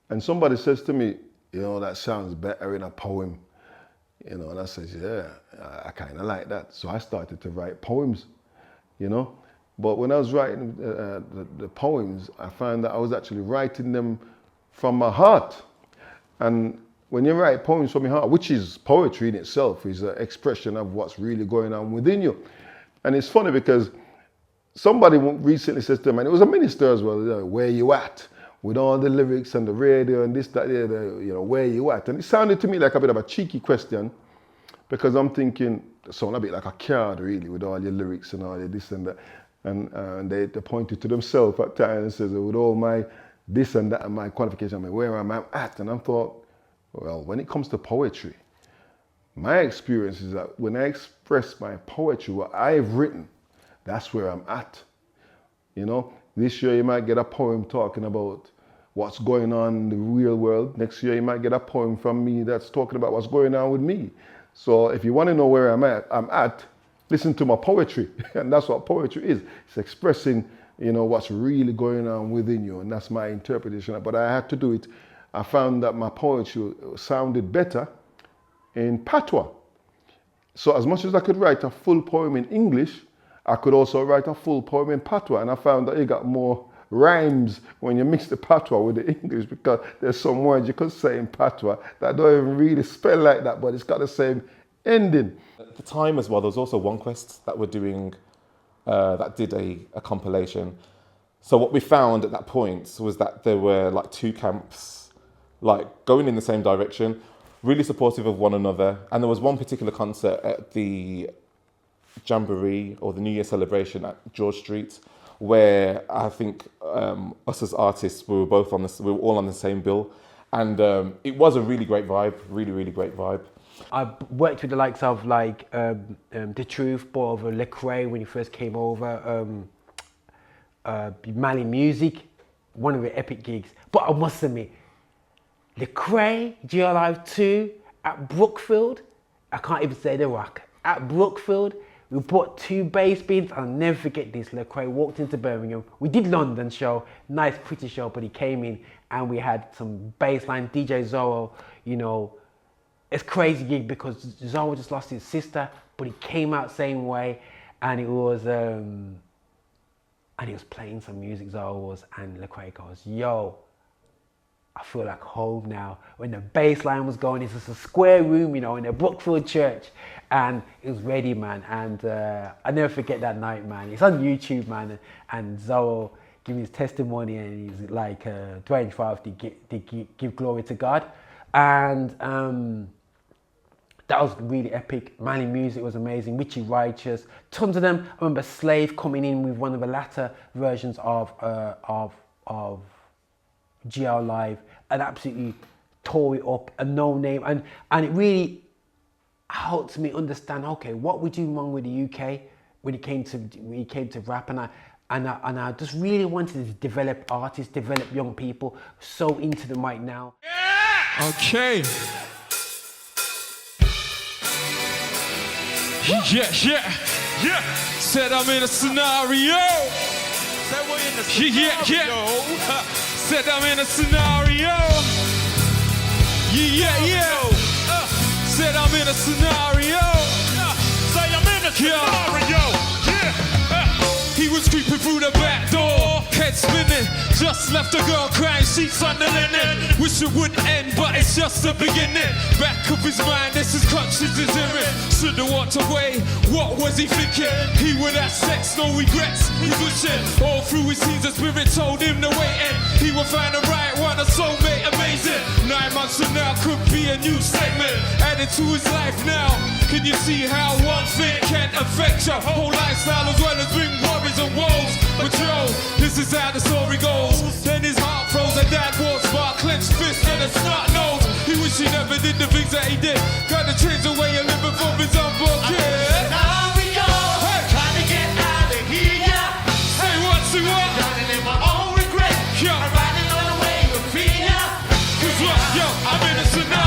And somebody says to me, you know, that sounds better in a poem. You know, and I said, yeah, I kind of like that. So I started to write poems, you know. But when I was writing the poems, I found that I was actually writing them from my heart. And when you write poems from your heart, which is poetry in itself, is an expression of what's really going on within you. And it's funny because somebody recently says to me, and it was a minister as well, where you at? With all the lyrics and the radio and this, that, you know, where you at? And it sounded to me like a bit of a cheeky question, because I'm thinking, it sounded a bit like a card really, with all your lyrics and all your this and that. And they pointed to themselves at times and says, with all my this and that and my qualification, I mean, where am I at? And I thought, well, when it comes to poetry, my experience is that when I express my poetry, what I've written, that's where I'm at. You know, this year you might get a poem talking about what's going on in the real world. Next year you might get a poem from me that's talking about what's going on with me. So if you want to know where I'm at, listen to my poetry. And that's what poetry is. It's expressing, you know, what's really going on within you. And that's my interpretation. But I had to do it. I found that my poetry sounded better in patois. So as much as I could write a full poem in English, I could also write a full poem in patois. And I found that you got more rhymes when you mix the patois with the English, because there's some words you could say in patois that don't even really spell like that, but it's got the same ending. At the time as well, there was also OneQuest that were doing, that did a compilation. So what we found at that point was that there were like two camps, like going in the same direction, really supportive of one another. And there was one particular concert at the Jamboree or the New Year celebration at George Street, where I think us as artists, we were all on the same bill. And it was a really great vibe, really great vibe. I worked with the likes of like The Truth, brought over Lecrae when he first came over, Mali Music, one of the epic gigs. But I must admit, Lecrae, GR Live 2 at Brookfield, I can't even say The Rock, at Brookfield, we brought 2 bass beats. I'll never forget this. Lecrae walked into Birmingham. We did London show, nice pretty show, but he came in and we had some bass line. DJ Zorro, you know, it's crazy gig because Zorro just lost his sister, but he came out same way, and it was and he was playing some music, Zorro was, and Lecrae goes, yo, I feel like home now. When the bass line was going, it's just a square room, you know, in a Brookfield church, and it was ready, man. And I never forget that night, man. It's on YouTube, man, and Zorro giving his testimony, and he's like, 25 to give glory to God. And that was really epic. Mali Music was amazing. Richie Righteous, tons of them. I remember Slave coming in with one of the latter versions of GL Live and absolutely tore it up, a no name, and it really helped me understand, okay, what we do wrong with the UK when it came to rap, and I just really wanted to develop artists, develop young people, so into them right now. Yeah! Okay. Yeah. Said I'm in a scenario. Said we're in a scenario. Said I'm in a scenario. Yeah. Said I'm in a scenario. Say I'm in a scenario. He was creeping through the back door, head spinning, just left a girl crying, sheets on the linen. Wish it would end, but it's just the beginning. Back of his mind, this is conscience is hearing. Should've walked away, what was he thinking? He would have sex, no regrets, he's wishing. All through his scenes, the spirit told him to wait, and he would find the right one, a soulmate, amazing. 9 months from now could be a new segment, added to his life now. Can you see how one thing can affect your whole lifestyle as well as bring worries and woes? But yo, this is how the story goes. Then his heart froze, and dad walks by, clenched fist and a snot nose. He wish he never did the things that he did. Gotta change the way of living for his unborn kid. Scenario, trying to get out of here. Say what, say what? Drowning in my own regret. Yo. I'm riding on the wave of fear. Cause what, yo, I'm in a scenario.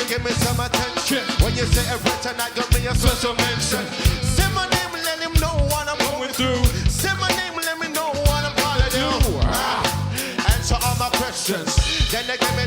Give me some attention. When you say a written, I give me a special mention. Say my name, let him know what I'm going through. Say my name, let me know what I'm gonna do. Answer all my questions. Then they give me